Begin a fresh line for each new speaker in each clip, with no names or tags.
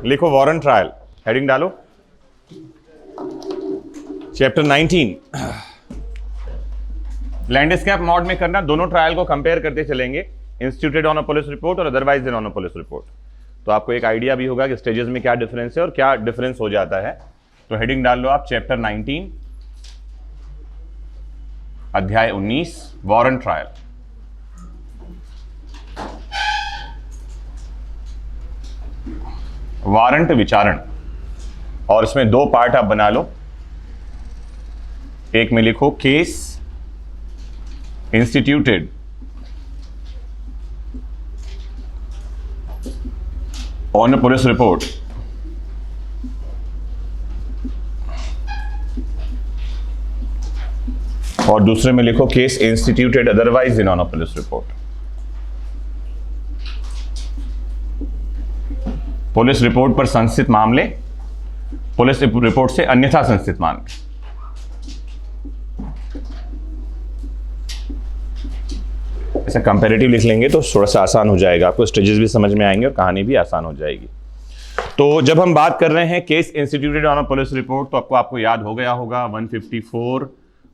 लिखो warrant trial, heading डालो chapter 19। Landscape mode में करना, दोनों ट्रायल को कंपेयर करते चलेंगे, instituted on a police report और otherwise on a police report. तो आपको एक आइडिया भी होगा कि स्टेजेस में क्या डिफरेंस है और क्या डिफरेंस हो जाता है। तो हेडिंग डाल लो आप चैप्टर 19 अध्याय 19 वारंट ट्रायल। वारंट विचारण, और इसमें दो पार्ट आप बना लो। एक में लिखो case instituted on a police report और दूसरे में लिखो case instituted otherwise in on a police report. Police report पर संस्थित मामले, पुलिस रिपोर्ट से अन्यथा संस्थित मामले। ऐसा कंपैरेटिव लिख लेंगे तो थोड़ा सा आसान हो जाएगा, आपको स्टेजेस भी समझ में आएंगे और कहानी भी आसान हो जाएगी। तो जब हम बात कर रहे हैं case instituted on a police report, तो आपको याद हो गया होगा 154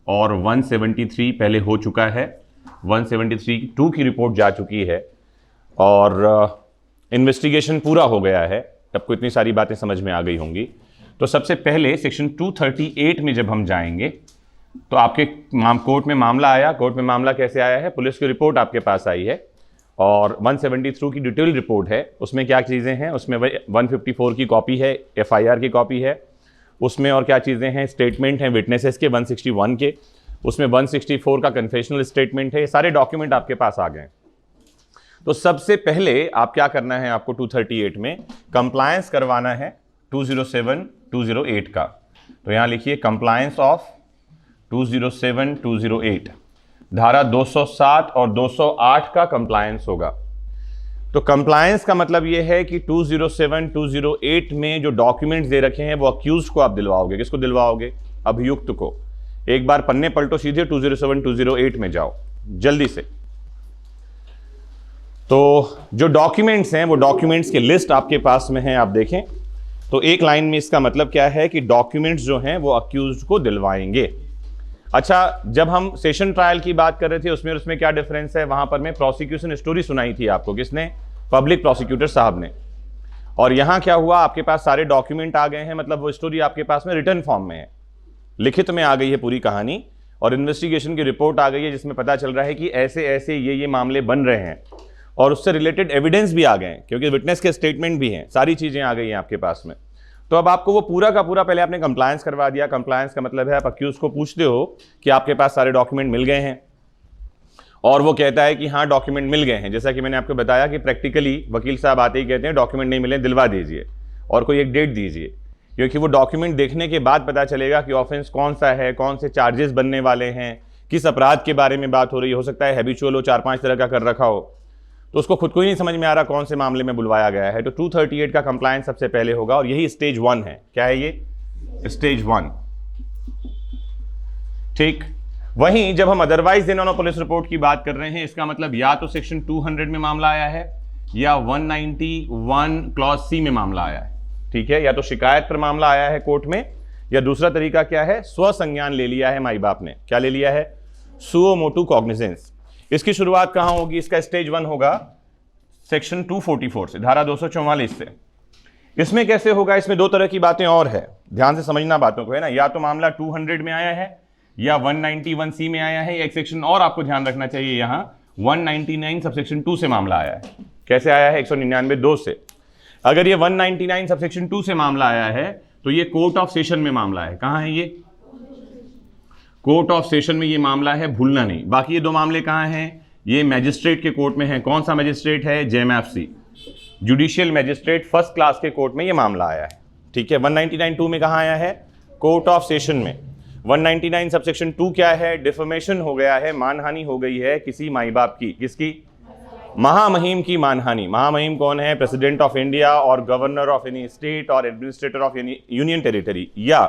और 173 पहले हो चुका है। 173 की रिपोर्ट जा चुकी है और इन्वेस्टिगेशन पूरा हो गया है। आपको इतनी सारी बातें समझ में आ गई होंगी। तो सबसे पहले सेक्शन 238 में जब हम जाएंगे तो आपके कोर्ट में मामला आया। कोर्ट में मामला कैसे आया है? पुलिस की रिपोर्ट आपके पास आई है और 173 की डिटेल रिपोर्ट है। उसमें क्या चीज़ें हैं? उसमें 154 की कॉपी है, FIR की कॉपी है, उसमें और क्या चीज़ें हैं? स्टेटमेंट हैं विटनेसेस के 161 के, उसमें 164 का कन्फेशनल स्टेटमेंट है। ये सारे डॉक्यूमेंट आपके पास आ गए। तो सबसे पहले आप क्या करना है, आपको 238 में कंप्लायंस करवाना है 207 208 का। तो यहां लिखिए कंप्लायंस ऑफ 207 208, धारा 207 और 208 का कंप्लायंस होगा। तो कंप्लायंस का मतलब यह है कि 207 208 में जो डॉक्यूमेंट्स दे रखे हैं वो अक्यूज को आप दिलवाओगे। किसको दिलवाओगे? अभियुक्त को। एक बार पन्ने पलटो, सीधे 207 208 में जाओ जल्दी से। तो जो डॉक्यूमेंट्स हैं वो डॉक्यूमेंट्स की लिस्ट आपके पास में है, आप देखें। तो एक लाइन में इसका मतलब क्या है कि डॉक्यूमेंट्स जो हैं वो अक्यूज को दिलवाएंगे। अच्छा, जब हम सेशन ट्रायल की बात कर रहे थे उसमें क्या डिफरेंस है? वहां पर मैं प्रोसिक्यूशन स्टोरी सुनाई थी आपको। किसने? पब्लिक प्रोसिक्यूटर साहब ने। और यहां क्या हुआ, आपके पास सारे डॉक्यूमेंट आ गए हैं, मतलब वो स्टोरी आपके पास में रिटर्न फॉर्म में है, लिखित में आ गई है पूरी कहानी, और इन्वेस्टिगेशन की रिपोर्ट आ गई है जिसमें पता चल रहा है कि ऐसे ऐसे ये मामले बन रहे हैं और उससे रिलेटेड एविडेंस भी आ गए हैं, क्योंकि विटनेस के स्टेटमेंट भी हैं, सारी चीजें आ गई हैं आपके पास में। तो अब आपको वो पूरा का पूरा, पहले आपने कंप्लायंस करवा दिया। कंप्लायंस का मतलब है आप अक्यूज को पूछते हो कि आपके पास सारे डॉक्यूमेंट मिल गए हैं, और वो कहता है कि हाँ डॉक्यूमेंट मिल गए हैं। जैसा कि मैंने आपको बताया कि प्रैक्टिकली वकील साहब आते ही कहते हैं डॉक्यूमेंट नहीं मिले, दिलवा दीजिए और कोई एक डेट दीजिए, क्योंकि वो डॉक्यूमेंट देखने के बाद पता चलेगा कि ऑफेंस कौन सा है, कौन से चार्जेस बनने वाले हैं, किस अपराध के बारे में बात हो रही है। हो सकता है हैबिचुअल हो, 4-5 तरह का कर रखा हो, तो उसको खुद को ही नहीं समझ में आ रहा कौन से मामले में बुलवाया गया है। तो 238 का कंप्लायंस सबसे पहले होगा और यही स्टेज 1 है। क्या है ये? स्टेज 1। ठीक। वहीं जब हम otherwise in on police report की बात कर रहे हैं, इसका मतलब या तो सेक्शन 200 में मामला आया है या 191 क्लॉज C में मामला आया है। ठीक है, या तो शिकायत पर मामला आया है कोर्ट में, या दूसरा तरीका क्या है? स्वसंज्ञान ले लिया है माई बाप ने। क्या ले लिया है? Suo motu cognizance. इसकी शुरुआत कहां होगी? इसका स्टेज 1 होगा सेक्शन 244 से, धारा 244 से। इसमें कैसे होगा? इसमें दो तरह की बातें और है, ध्यान से समझना बातों को, है ना। या तो मामला 200 में आया है या 191C में आया है। एक सेक्शन और आपको ध्यान रखना चाहिए, यहां 199 सबसेक्शन 2 से मामला आया है। कैसे आया है? 199(2) से। अगर ये 199 सबसेक्शन 2 से मामला आया है तो ये कोर्ट ऑफ सेशन में मामला है। कहां है ये? कोर्ट ऑफ सेशन में ये मामला है, भूलना नहीं। बाकी ये दो मामले कहां हैं? ये मैजिस्ट्रेट के कोर्ट में है। कौन सा मैजिस्ट्रेट है? JMFC, judicial magistrate first class के कोर्ट में ये मामला आया है। ठीक है। 199(2) में कहां आया है? कोर्ट ऑफ सेशन में। 199 सबसेक्शन 2 क्या है? डिफेमेशन हो गया है, मानहानि हो गई है किसी माई बाप की। किसकी? महामहिम की मानहानि। महामहिम कौन है? प्रेसिडेंट ऑफ इंडिया और गवर्नर ऑफ एनी स्टेट और administrator of any union territory, या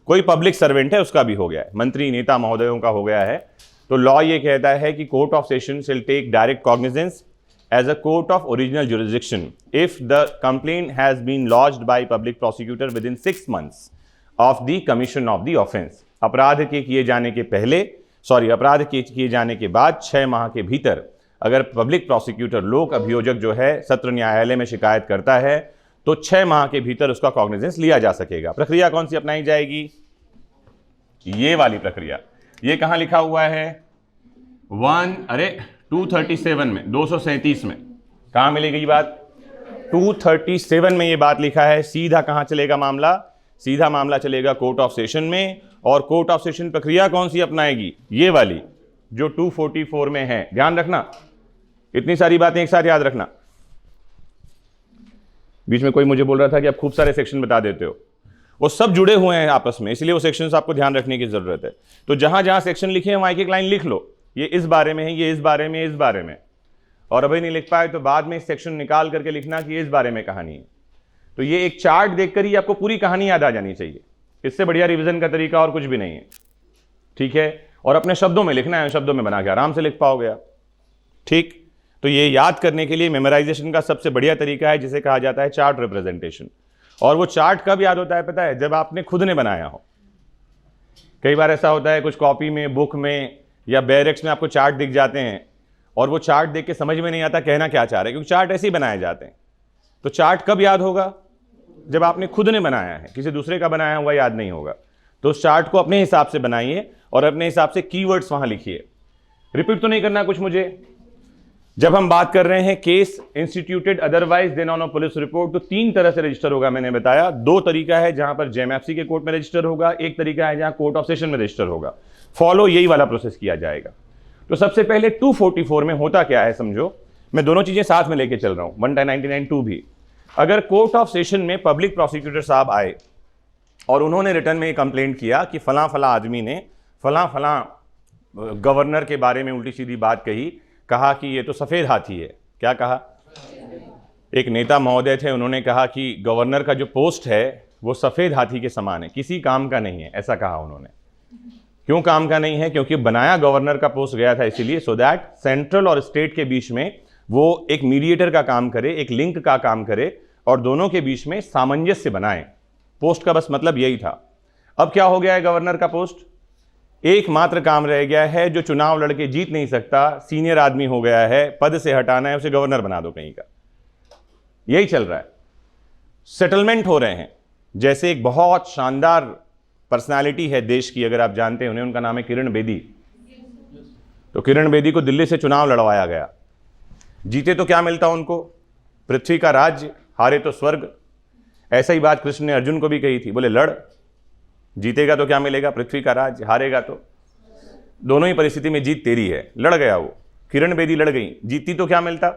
कोई पब्लिक सर्वेंट है उसका भी हो गया है, मंत्री नेता महोदयों का हो गया है। तो लॉ ये कहता है कि court of session shall take direct cognizance as a court of original jurisdiction if the complaint has been lodged by public prosecutor within 6 months of the commission of the offense। अपराध के किए जाने के पहले, अपराध के किए जाने के बाद 6 माह के भीतर अगर पब्लिक प्रोसिक्यूटर, लोक अभियोजक जो है सत्र न्यायालय में शिकायत करता है तो 6 माह के भीतर उसका कॉग्निजेंस लिया जा सकेगा। प्रक्रिया कौन सी अपनाई जाएगी? ये वाली प्रक्रिया। ये कहां लिखा हुआ है? 237 में, 237 में कहां मिलेगी ये बात? 237 में ये बात लिखा है। सीधा कहां चलेगा मामला? सीधा मामला चलेगा कोर्ट ऑफ सेशन में। और कोर्ट ऑफ सेशन प्रक्रिया कौन सी अपनाएगी? ये वाली जो 244 में है। ध्यान रखना, इतनी सारी बातें एक साथ याद रखना। बीच में कोई मुझे बोल रहा था कि आप खूब सारे सेक्शन बता देते हो, वो सब जुड़े हुए हैं आपस में, इसलिए वो सेक्शंस आपको ध्यान रखने की जरूरत है। तो जहां जहां सेक्शन लिखे हैं वहां एक लाइन लिख लो, ये इस बारे में है, ये इस बारे में, इस बारे में। और अभी नहीं लिख पाए तो बाद में सेक्शन निकाल करके लिखना कि इस बारे में कहानी है। तो ये एक चार्ट देखकर ही आपको पूरी कहानी याद आ जानी चाहिए। इससे बढ़िया रिवीजन का तरीका और कुछ भी नहीं है, ठीक है। और अपने शब्दों में लिखना है, शब्दों में बना के आराम से लिख पाओगे आप, ठीक। तो ये याद करने के लिए मेमोराइजेशन का सबसे बढ़िया तरीका है जिसे कहा जाता है चार्ट रिप्रेजेंटेशन। और वो चार्ट कब याद होता है पता है? जब आपने खुद ने बनाया हो। कई बार ऐसा होता है कुछ कॉपी में, बुक में या बैरेक्स में आपको चार्ट दिख जाते हैं और वो चार्ट देख के समझ में नहीं आता कहना क्या चाह रहे हैं, क्योंकि चार्ट ऐसे ही बनाए जाते हैं। तो चार्ट कब याद होगा? जब आपने खुद ने बनाया है, किसी दूसरे का बनाया हुआ याद नहीं होगा। तो उस चार्ट को अपने हिसाब से बनाइए और अपने हिसाब से कीवर्ड्स वहां लिखिए। रिपीट तो नहीं करना कुछ मुझे। जब हम बात कर रहे हैं case instituted otherwise than on a police report, तो 3 तरह से रजिस्टर होगा। मैंने बताया 2 तरीका है जहां पर जेएमएफसी के कोर्ट में रजिस्टर होगा, एक तरीका है जहां कोर्ट ऑफ सेशन में रजिस्टर होगा। फॉलो यही वाला प्रोसेस किया जाएगा। तो सबसे पहले 244 में होता क्या है समझो, मैं दोनों चीजें साथ में लेके चल रहा हूं, 199(2) भी। अगर कोर्ट ऑफ सेशन में पब्लिक प्रोसिक्यूटर साहब आए और उन्होंने रिटर्न में कंप्लेंट किया कि फलां फलां आदमी ने फलां फलां गवर्नर के बारे में उल्टी सीधी बात कही, कहा कि ये तो सफेद हाथी है। क्या कहा? एक नेता महोदय थे, उन्होंने कहा कि गवर्नर का जो पोस्ट है वो सफेद हाथी के समान है, किसी काम का नहीं है, ऐसा कहा उन्होंने। क्यों काम का नहीं है? क्योंकि बनाया गवर्नर का पोस्ट गया था इसीलिए, सो दैट सेंट्रल और स्टेट के बीच में वो एक मीडिएटर का काम करे, एक लिंक का काम करे और दोनों के बीच में सामंजस्य बनाए। पोस्ट का बस मतलब यही था। अब क्या हो गया है? गवर्नर का पोस्ट एकमात्र काम रह गया है, जो चुनाव लड़के जीत नहीं सकता, सीनियर आदमी हो गया है, पद से हटाना है, उसे गवर्नर बना दो कहीं का। यही चल रहा है। सेटलमेंट हो रहे हैं। जैसे एक बहुत शानदार पर्सनालिटी है देश की, अगर आप जानते हैं उन्हें, उनका नाम है किरण बेदी। तो किरण बेदी को दिल्ली से चुनाव लड़वाया गया। जीते तो क्या मिलता उनको? पृथ्वी का राज्य, हारे तो स्वर्ग। ऐसा ही बात कृष्ण ने अर्जुन को भी कही थी, बोले लड़, जीतेगा तो क्या मिलेगा? पृथ्वी का राज्य, हारेगा तो। दोनों ही परिस्थिति में जीत तेरी है। लड़ गया वो, किरण बेदी लड़ गई, जीती तो क्या मिलता?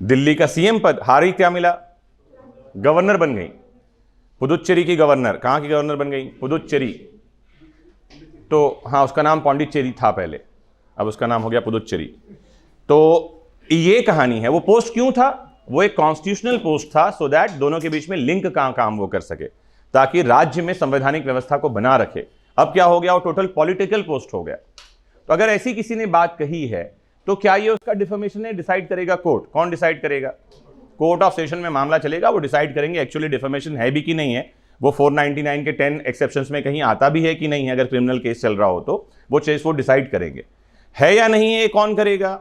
दिल्ली का सीएम पद। हारी क्या मिला? गवर्नर बन गई, पुदुच्चेरी की गवर्नर। कहां की गवर्नर बन गई? पुदुच्चेरी। तो हाँ, उसका नाम पौंडीचेरी था पहले, अब उसका नाम हो गया पुदुच्चेरी। तो ये कहानी है। वो पोस्ट क्यों था? वो एक कॉन्स्टिट्यूशनल पोस्ट था, सो दैट दोनों के बीच में लिंक का काम वो कर सके, ताकि राज्य में संवैधानिक व्यवस्था को बना रखे। अब क्या हो गया? वो टोटल पॉलिटिकल पोस्ट हो गया। तो अगर ऐसी किसी ने बात कही है तो क्या ये उसका डिफेमेशन है? डिसाइड करेगा कोर्ट। कौन डिसाइड करेगा? कोर्ट ऑफ सेशन में मामला चलेगा, वो डिसाइड करेंगे एक्चुअली डिफेमेशन है भी कि नहीं है। वो 499 के 10 एक्सेप्शंस में कहीं आता भी है कि नहीं है, अगर क्रिमिनल केस चल रहा हो तो वो केस वो डिसाइड करेंगे। है या नहीं है, कौन करेगा?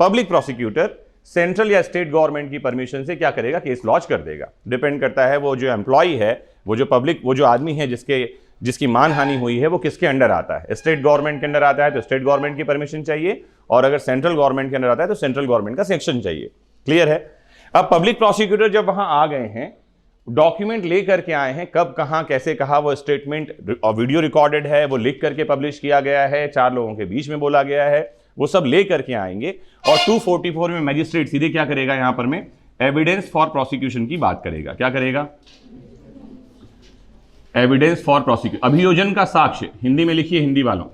पब्लिक प्रोसिक्यूटर सेंट्रल या स्टेट गवर्नमेंट की परमिशन से क्या करेगा? केस लॉन्च कर देगा। डिपेंड करता है वो जो एम्प्लॉय है, वो जो पब्लिक, वो जो आदमी है जिसकी मानहानि हुई है, वो किसके अंडर आता है। स्टेट गवर्नमेंट के अंडर आता है तो स्टेट गवर्नमेंट की परमिशन चाहिए, और अगर सेंट्रल गवर्नमेंट के अंडर आता है तो सेंट्रल गवर्नमेंट का सेक्शन चाहिए। क्लियर है? अब पब्लिक प्रोसिक्यूटर जब वहां आ गए हैं, डॉक्यूमेंट लेकर के आए हैं, कब कहां कैसे कहा, वो स्टेटमेंट वीडियो रिकॉर्डेड है, वो लिख करके पब्लिश किया गया है, 4 लोगों के बीच में बोला गया है, वो सब ले करके आएंगे। और 244 में मैजिस्ट्रेट सीधे क्या करेगा? यहां पर में एविडेंस फॉर प्रोसिक्यूशन की बात करेगा। क्या करेगा? एविडेंस फॉर प्रोसिक्यूशन, अभियोजन का साक्ष्य। हिंदी में लिखिए हिंदी वालों।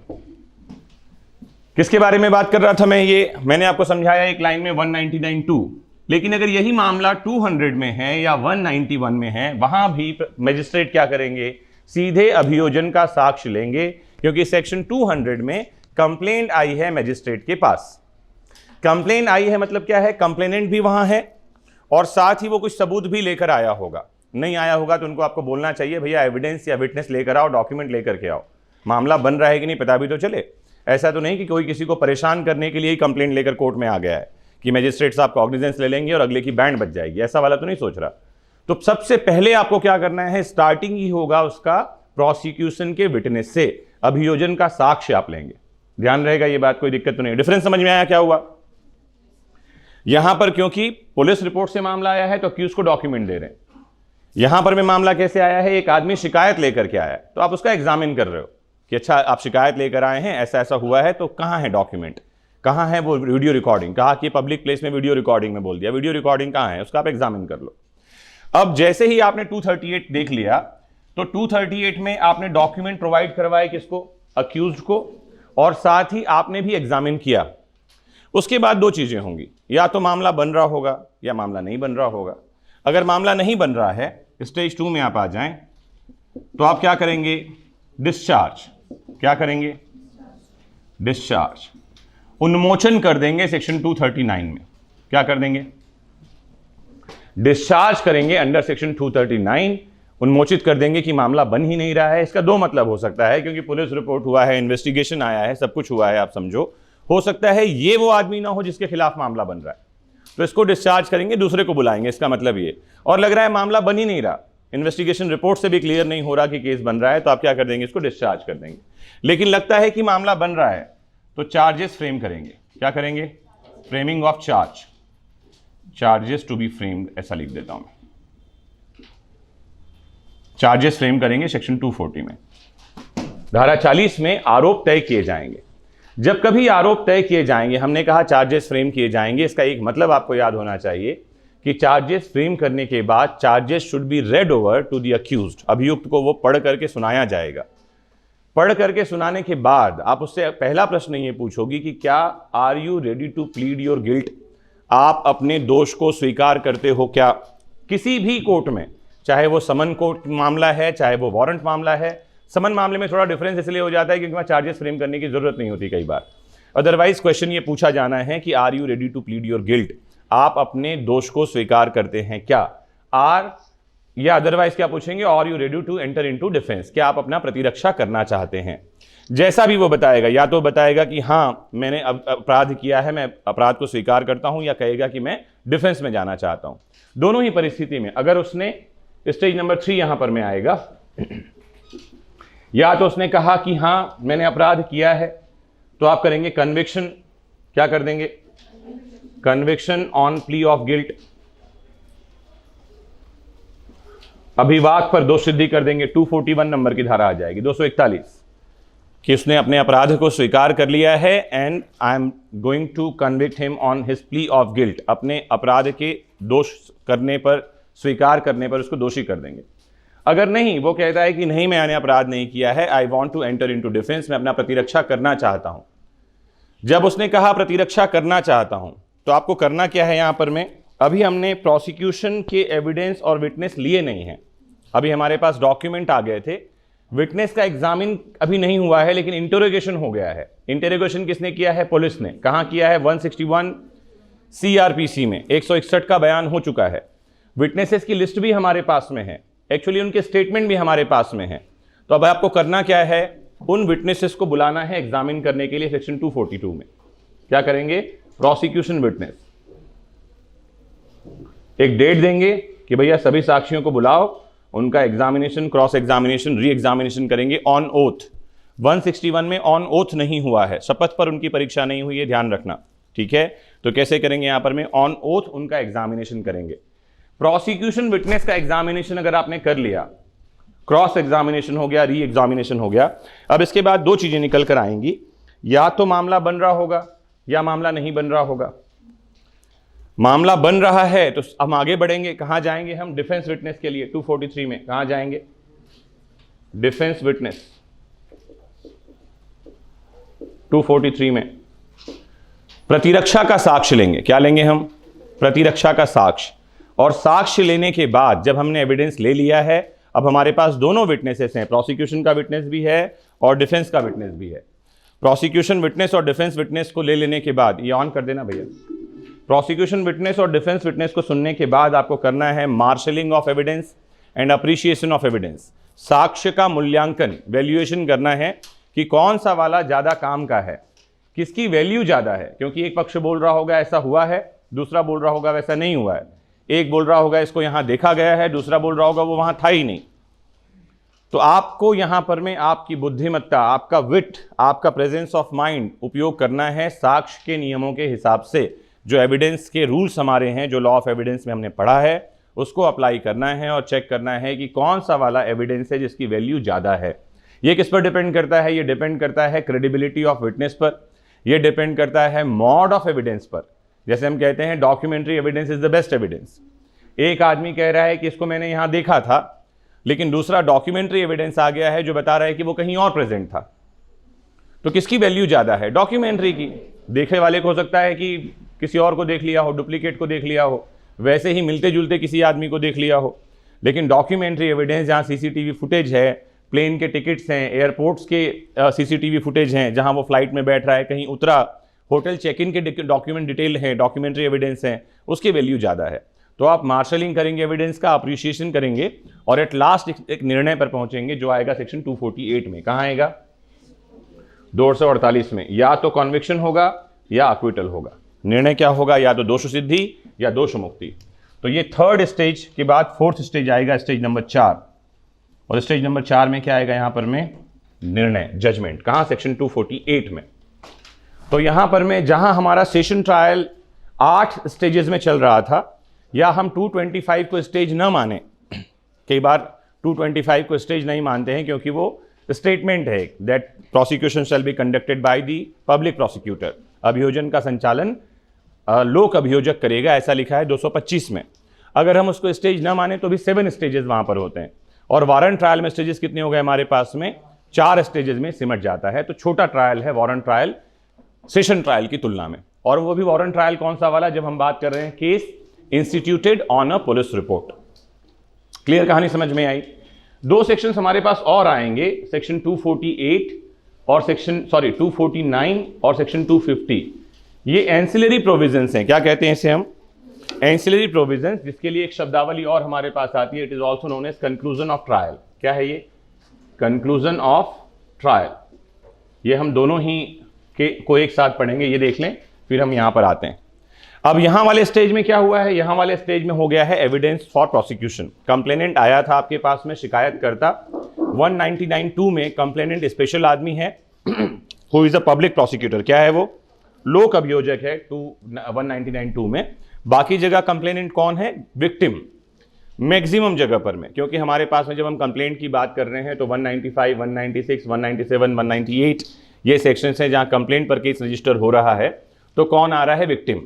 किसके बारे में बात कर रहा था मैं? ये मैंने आपको समझाया एक लाइन में 199(2). लेकिन अगर यही मामला 200 में है या 191 में है, वहां भी मैजिस्ट्रेट क्या करेंगे? सीधे अभियोजन का साक्ष्य लेंगे, क्योंकि सेक्शन 200 में कंप्लेंट आई है मैजिस्ट्रेट के पास। कंप्लेन आई है मतलब क्या है, कंप्लेनेंट भी वहां है और साथ ही वो कुछ सबूत भी लेकर आया होगा। नहीं आया होगा तो उनको आपको बोलना चाहिए भैया एविडेंस या विटनेस लेकर आओ, डॉक्यूमेंट लेकर के आओ, मामला बन रहा है कि नहीं पता भी तो चले। ऐसा तो नहीं कि कोई किसी को परेशान करने के लिए ही कंप्लेंट लेकर कोर्ट में आ गया है कि मैजिस्ट्रेट साहब कॉग्निजेंस ले लेंगे और अगले की बैंड बच जाएगी, ऐसा वाला तो नहीं सोच रहा। तो सबसे पहले आपको क्या करना है, स्टार्टिंग ही होगा उसका प्रोसिक्यूशन के विटनेस से, अभियोजन का साक्ष्य आप लेंगे। ध्यान रहेगा ये बात, कोई दिक्कत तो नहीं। डिफरेंस समझ में आया क्या हुआ? यहां पर क्योंकि पुलिस रिपोर्ट से मामला आया है तो अक्यूज को डॉक्यूमेंट दे रहे हैं। यहां पर में मामला कैसे आया है, एक आदमी शिकायत लेकर के आया है तो आप उसका एग्जामिन कर रहे हो कि अच्छा आप शिकायत लेकर आए हैं, ऐसा ऐसा हुआ है, तो कहां है डॉक्यूमेंट, कहां है वो वीडियो रिकॉर्डिंग, कहा कि पब्लिक प्लेस में वीडियो रिकॉर्डिंग में बोल दिया, वीडियो रिकॉर्डिंग कहां है, उसका आप एग्जामिन कर लो। अब जैसे ही आपने 238 देख लिया तो 238 में आपने डॉक्यूमेंट प्रोवाइड करवाए किसको, अक्यूज्ड को, और साथ ही आपने भी एग्जामिन किया। उसके बाद दो चीजें होंगी, या तो मामला बन रहा होगा या मामला नहीं बन रहा होगा। अगर मामला नहीं बन रहा है, स्टेज 2 में आप आ जाएं, तो आप क्या करेंगे, डिस्चार्ज, क्या करेंगे, डिस्चार्ज, उन्मोचन कर देंगे सेक्शन 239 में। क्या कर देंगे, डिस्चार्ज करेंगे अंडर सेक्शन 239, उन्मोचित कर देंगे कि मामला बन ही नहीं रहा है। इसका दो मतलब हो सकता है, क्योंकि पुलिस रिपोर्ट हुआ है, इन्वेस्टिगेशन आया है, सब कुछ हुआ है, आप समझो, हो सकता है ये वो आदमी ना हो जिसके खिलाफ मामला बन रहा है, तो इसको डिस्चार्ज करेंगे, दूसरे को बुलाएंगे, इसका मतलब ये। और लग रहा है मामला बन ही नहीं रहा, इन्वेस्टिगेशन रिपोर्ट से भी क्लियर नहीं हो रहा कि केस बन रहा है, तो आप क्या कर देंगे, इसको डिस्चार्ज कर देंगे। लेकिन लगता है कि मामला बन रहा है तो चार्जेस फ्रेम करेंगे। क्या करेंगे, framing of charge, charges to be framed, ऐसा लिख देता हूं मैं, चार्जेस फ्रेम करेंगे सेक्शन 240 में। धारा 40 में आरोप तय किए जाएंगे। जब कभी आरोप तय किए जाएंगे, हमने कहा चार्जेस फ्रेम किए जाएंगे, इसका एक मतलब आपको याद होना चाहिए कि चार्जेस फ्रेम करने के बाद charges should be read over to the accused, अभियुक्त को वो पढ़ करके सुनाया जाएगा। पढ़ करके सुनाने के बाद आप उससे पहला प्रश्न ये पूछोगी कि क्या are you ready to plead your guilt, आप अपने दोष को स्वीकार करते हो क्या। किसी भी कोर्ट में, चाहे वो समन कोर्ट मामला है, चाहे वो वारंट मामला है, समन मामले में थोड़ा डिफरेंस इसलिए हो जाता है क्योंकि वहां चार्जेस फ्रेम करने की जरूरत नहीं होती कई बार। अदरवाइज क्वेश्चन ये पूछा जाना है कि are you ready to plead your guilt, आप अपने दोष को स्वीकार करते हैं क्या। आर या अदरवाइज क्या पूछेंगे, are you ready to enter into defence, क्या आप अपना प्रतिरक्षा करना चाहते हैं। जैसा भी वो बताएगा, या तो बताएगा कि हाँ मैंने अपराध किया है, मैं अपराध को स्वीकार करता हूं, या कहेगा कि मैं डिफेंस में जाना चाहता हूं। दोनों ही परिस्थिति में अगर उसने, स्टेज नंबर 3 यहां पर में आएगा, या तो उसने कहा कि हाँ मैंने अपराध किया है, तो आप करेंगे कन्विक्शन, क्या कर देंगे, conviction on plea of guilt, अभिवाद पर दोष सिद्धि कर देंगे। 241 नंबर की धारा आ जाएगी, 241, कि उसने अपने अपराध को स्वीकार कर लिया है and I am going to convict him on his plea of guilt, अपने अपराध के दोष करने पर, स्वीकार करने पर उसको दोषी कर देंगे। अगर नहीं, वो कहता है कि नहीं मैंने अपराध नहीं किया है, I want to enter into defence, मैं अपना प्रतिरक्षा करना चाहता हूं। जब उसने कहा प्रतिरक्षा करना चाहता हूं, तो आपको करना क्या है यहां पर में, अभी हमने प्रोसिक्यूशन के एविडेंस और विटनेस लिए नहीं है, अभी हमारे पास डॉक्यूमेंट आ गए थे, विटनेस का एग्जामिन अभी नहीं हुआ है, लेकिन इंटरोगेशन हो गया है। इंटरोगेशन किसने किया है, पुलिस ने। कहां किया है, 161 CRPC में 161 का बयान हो चुका है। विटनेसेस की लिस्ट भी हमारे पास में है, एक्चुअली उनके स्टेटमेंट भी हमारे पास में है। तो अब आपको करना क्या है, उन विटनेसेस को बुलाना है एग्जामिन करने के लिए सेक्शन 242 में। क्या करेंगे, प्रोसिक्यूशन विटनेस, एक डेट देंगे कि भैया सभी साक्षियों को बुलाओ, उनका examination, cross examination, re examination करेंगे ऑन ओथ। 161 में ऑन ओथ नहीं हुआ है, शपथ पर उनकी परीक्षा नहीं हुई है, ध्यान रखना, ठीक है। तो कैसे करेंगे, यहां पर में ऑन ओथ उनका एग्जामिनेशन करेंगे। प्रोसिक्यूशन विटनेस का एग्जामिनेशन अगर आपने कर लिया, क्रॉस एग्जामिनेशन हो गया, री एग्जामिनेशन हो गया, अब इसके बाद दो चीजें निकल कर आएंगी, या तो मामला बन रहा होगा या मामला नहीं बन रहा होगा। मामला बन रहा है तो हम आगे बढ़ेंगे, कहां जाएंगे हम, डिफेंस विटनेस के लिए 243 में। कहां जाएंगे, डिफेंस विटनेस 243 में प्रतिरक्षा का साक्ष्य लेंगे। क्या लेंगे हम, प्रतिरक्षा का साक्ष्य। और साक्ष्य लेने के बाद जब हमने एविडेंस ले लिया है, अब हमारे पास दोनों विटनेसेस हैं, प्रोसिक्यूशन का विटनेस भी है और डिफेंस का विटनेस भी है। प्रोसिक्यूशन विटनेस और डिफेंस विटनेस को ले लेने के बाद, ये ऑन कर देना भैया, प्रोसिक्यूशन विटनेस और डिफेंस विटनेस को सुनने के बाद आपको करना है marshalling of evidence and appreciation of evidence. साक्ष्य का मूल्यांकन, वैल्यूएशन करना है कि कौन सा वाला ज़्यादा काम का है, किसकी वैल्यू ज़्यादा है। क्योंकि एक पक्ष बोल रहा होगा ऐसा हुआ है, दूसरा बोल रहा होगा वैसा नहीं हुआ है, एक बोल रहा होगा इसको यहाँ देखा गया है, दूसरा बोल रहा होगा वो वहाँ था ही नहीं। तो आपको यहाँ पर में आपकी बुद्धिमत्ता, आपका विट, आपका प्रेजेंस ऑफ माइंड उपयोग करना है साक्ष्य के नियमों के हिसाब से। जो एविडेंस के रूल्स हमारे हैं, जो लॉ ऑफ एविडेंस में हमने पढ़ा है, उसको अप्लाई करना है और चेक करना है कि कौन सा वाला एविडेंस है जिसकी वैल्यू ज़्यादा है। ये किस पर डिपेंड करता है? ये डिपेंड करता है क्रेडिबिलिटी ऑफ विटनेस पर, ये डिपेंड करता है मॉड ऑफ एविडेंस पर। जैसे हम कहते हैं documentary evidence is the best evidence. एक आदमी कह रहा है कि इसको मैंने यहाँ देखा था, लेकिन दूसरा डॉक्यूमेंट्री एविडेंस आ गया है जो बता रहा है कि वो कहीं और प्रेजेंट था। तो किसकी वैल्यू ज़्यादा है? डॉक्यूमेंट्री की। देखे वाले को हो सकता है कि किसी और को देख लिया हो, डुप्लीकेट को देख लिया हो, वैसे ही मिलते जुलते किसी आदमी को देख लिया हो। लेकिन डॉक्यूमेंट्री एविडेंस जहाँ सीसीटीवी फुटेज है, प्लेन के टिकट्स हैं, एयरपोर्ट्स के सीसीटीवी फुटेज हैं, जहाँ वो फ्लाइट में बैठ रहा है, कहीं उतरा, होटल चेक इन के डॉक्यूमेंट डिटेल हैं, डॉक्यूमेंट्री एविडेंस हैं, उसकी वैल्यू ज़्यादा है। तो आप मार्शलिंग करेंगे एविडेंस का, अप्रिशिएशन करेंगे और एट लास्ट एक निर्णय पर पहुंचेंगे जो आएगा सेक्शन 248 में। कहाँ आएगा? 248 में। या तो कॉन्विक्शन होगा या अक्विटल होगा। निर्णय क्या होगा? या तो दोष सिद्धि या दोष मुक्ति। तो ये थर्ड स्टेज के बाद फोर्थ स्टेज आएगा, स्टेज नंबर 4। और स्टेज नंबर 4 में क्या आएगा? यहां पर में निर्णय, जजमेंट। कहां? सेक्शन 248 में। तो यहां पर में जहां हमारा सेशन ट्रायल 8 स्टेजेस में चल रहा था, या हम 225 को स्टेज न माने, कई बार 225 को स्टेज नहीं मानते हैं क्योंकि वो स्टेटमेंट है that prosecution shall be conducted by the public prosecutor. अभियोजन का संचालन लोक अभियोजक करेगा, ऐसा लिखा है 225 में। अगर हम उसको स्टेज ना माने तो भी 7 स्टेजेस वहां पर होते हैं। और वारंट ट्रायल में स्टेजेस कितने हो गए हमारे पास में? 4 स्टेजेस में सिमट जाता है। तो छोटा ट्रायल है वारंट ट्रायल सेशन ट्रायल की तुलना में। और वो भी वारंट ट्रायल कौन सा वाला? जब हम बात कर रहे हैं case instituted on a police report. Clear कहानी समझ में आई? 2 सेक्शन हमारे पास और आएंगे, सेक्शन 248 और 249 और सेक्शन 250। ये एंसिलरी प्रोविजंस हैं। क्या कहते हैं इसे हम? एंसिलरी प्रोविजंस, जिसके लिए एक शब्दावली और हमारे पास आती है। It is also known as conclusion of trial. क्या है ये? Conclusion of trial. ये हम दोनों ही को एक साथ पढ़ेंगे, ये देख लें, फिर हम यहां पर आते हैं। अब यहां वाले स्टेज में क्या हुआ है? यहां वाले स्टेज में हो गया है एविडेंस फॉर प्रोसिक्यूशन। कंप्लेनेंट आया था आपके पास में, शिकायत करता 199(2) में कंप्लेनेंट स्पेशल आदमी है, who is a public prosecutor. क्या है वो? लोक अभियोजक है 199(2) में। बाकी जगह कंप्लेनेंट कौन है? विक्टिम, मैक्सिमम जगह पर में। क्योंकि हमारे पास में जब हम कंप्लेंट की बात कर रहे हैं तो 195, 196, 197, 198 ये सेक्शंस हैं जहां कंप्लेंट पर केस रजिस्टर हो रहा है। तो कौन आ रहा है? विक्टिम।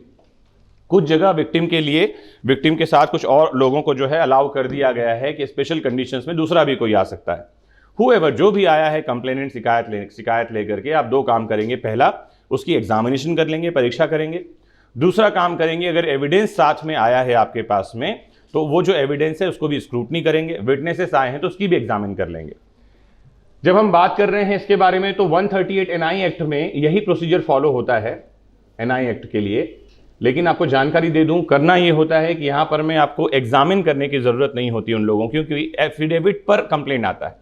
कुछ जगह विक्टिम के लिए, विक्टिम के साथ कुछ और लोगों को जो है अलाउ कर दिया गया है कि स्पेशल कंडीशंस में दूसरा भी कोई आ सकता है। हुएवर, जो भी आया है कंप्लेनेंट शिकायत लेकर के, आप 2 काम करेंगे। पहला, उसकी एग्जामिनेशन कर लेंगे, परीक्षा करेंगे। दूसरा काम करेंगे, अगर एविडेंस साथ में आया है आपके पास में तो वो जो एविडेंस है उसको भी स्क्रूटनी करेंगे। विटनेसेस आए हैं तो उसकी भी एग्जामिन कर लेंगे। जब हम बात कर रहे हैं इसके बारे में तो 138 एनआई एक्ट में यही प्रोसीजर फॉलो होता है एनआई एक्ट के लिए। लेकिन आपको जानकारी दे दूं, करना ये होता है कि यहां पर मैं आपको एग्जामिन करने की जरूरत नहीं होती उन लोगों की, क्योंकि एफिडेविट पर कंप्लेंट आता है,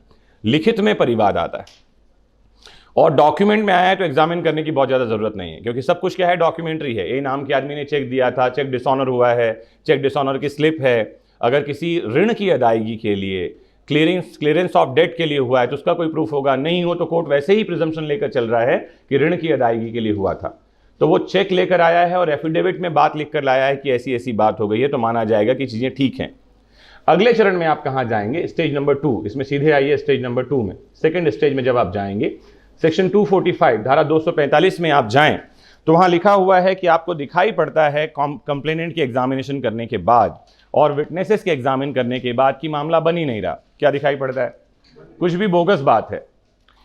लिखित में परिवाद आता है। और डॉक्यूमेंट में आया है तो एग्जामिन करने की बहुत ज़्यादा जरूरत नहीं है, क्योंकि सब कुछ क्या है? डॉक्यूमेंट्री है। ए नाम के आदमी ने चेक दिया था, चेक डिसऑनर हुआ है, चेक डिसऑनर की स्लिप है। अगर किसी ऋण की अदायगी के लिए क्लियरेंस ऑफ डेट के लिए हुआ है तो उसका कोई प्रूफ होगा। नहीं हो तो कोर्ट वैसे ही प्रिजम्पशन लेकर चल रहा है कि ऋण की अदायगी के लिए हुआ था। तो वो चेक लेकर आया है और एफिडेविट में बात लिखकर लाया है कि ऐसी ऐसी बात हो गई है, तो माना जाएगा कि चीज़ें ठीक हैं। अगले चरण में आप कहाँ जाएंगे? Stage number 2। इसमें सीधे आइए स्टेज नंबर 2 में। सेकेंड स्टेज में जब आप जाएंगे, सेक्शन 245 धारा 245 में आप जाएं तो वहां लिखा हुआ है कि आपको दिखाई पड़ता है कंप्लेनेंट की एग्जामिनेशन करने के बाद और विटनेसेस के एग्जामिन करने के बाद कि मामला बन ही नहीं रहा। क्या दिखाई पड़ता है? कुछ भी बोगस बात है।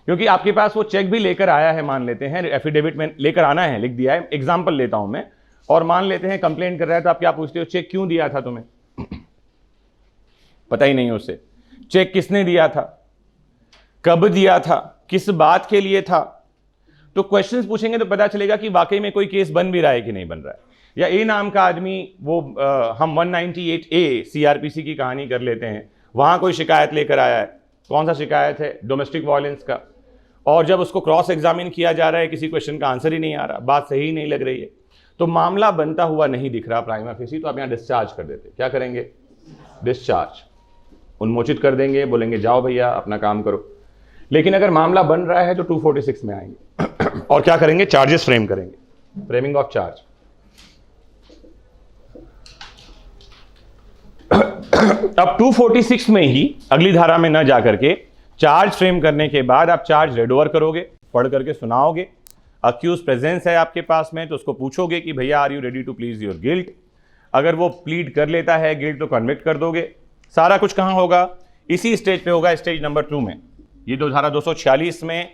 क्योंकि आपके पास वो चेक भी लेकर आया है, मान लेते हैं एफिडेविट में लेकर आना है, लिख दिया है। एग्जाम्पल लेता हूं मैं, और मान लेते हैं कंप्लेंट कर रहा है तो आप क्या पूछते हो? चेक क्यों दिया था तुम्हें? पता ही नहीं उससे। चेक किसने दिया था, कब दिया था, किस बात के लिए था? तो क्वेश्चंस पूछेंगे तो पता चलेगा कि वाकई में कोई केस बन भी रहा है कि नहीं बन रहा है। या ए नाम का आदमी, वो हम 198A CRPC की कहानी कर लेते हैं, वहां कोई शिकायत लेकर आया है, कौन सा शिकायत है, डोमेस्टिक वायलेंस का, और जब उसको क्रॉस एग्जामिन किया जा रहा है किसी क्वेश्चन का आंसर ही नहीं आ रहा, बात सही नहीं लग रही है, तो मामला बनता हुआ नहीं दिख रहा प्राइमा फेसी, तो आप यहाँ डिस्चार्ज कर देते। क्या करेंगे? डिस्चार्ज, उन्मोचित कर देंगे, बोलेंगे जाओ भैया अपना काम करो। लेकिन अगर मामला बन रहा है तो 246 में आएंगे और क्या करेंगे? चार्जेस फ्रेम करेंगे, फ्रेमिंग ऑफ चार्ज। अब 246 में ही अगली धारा में न जाकर के चार्ज फ्रेम करने के बाद आप चार्ज रेड ओवर करोगे, पढ़ करके सुनाओगे। अक्यूज प्रेजेंस है आपके पास में तो उसको पूछोगे कि भैया are you ready to plead your guilt. अगर वो प्लीड कर लेता है गिल्ट तो कन्विक्ट कर दोगे। सारा कुछ कहां होगा? इसी स्टेज पे होगा, स्टेज नंबर 2 में। ये दो धारा 246 में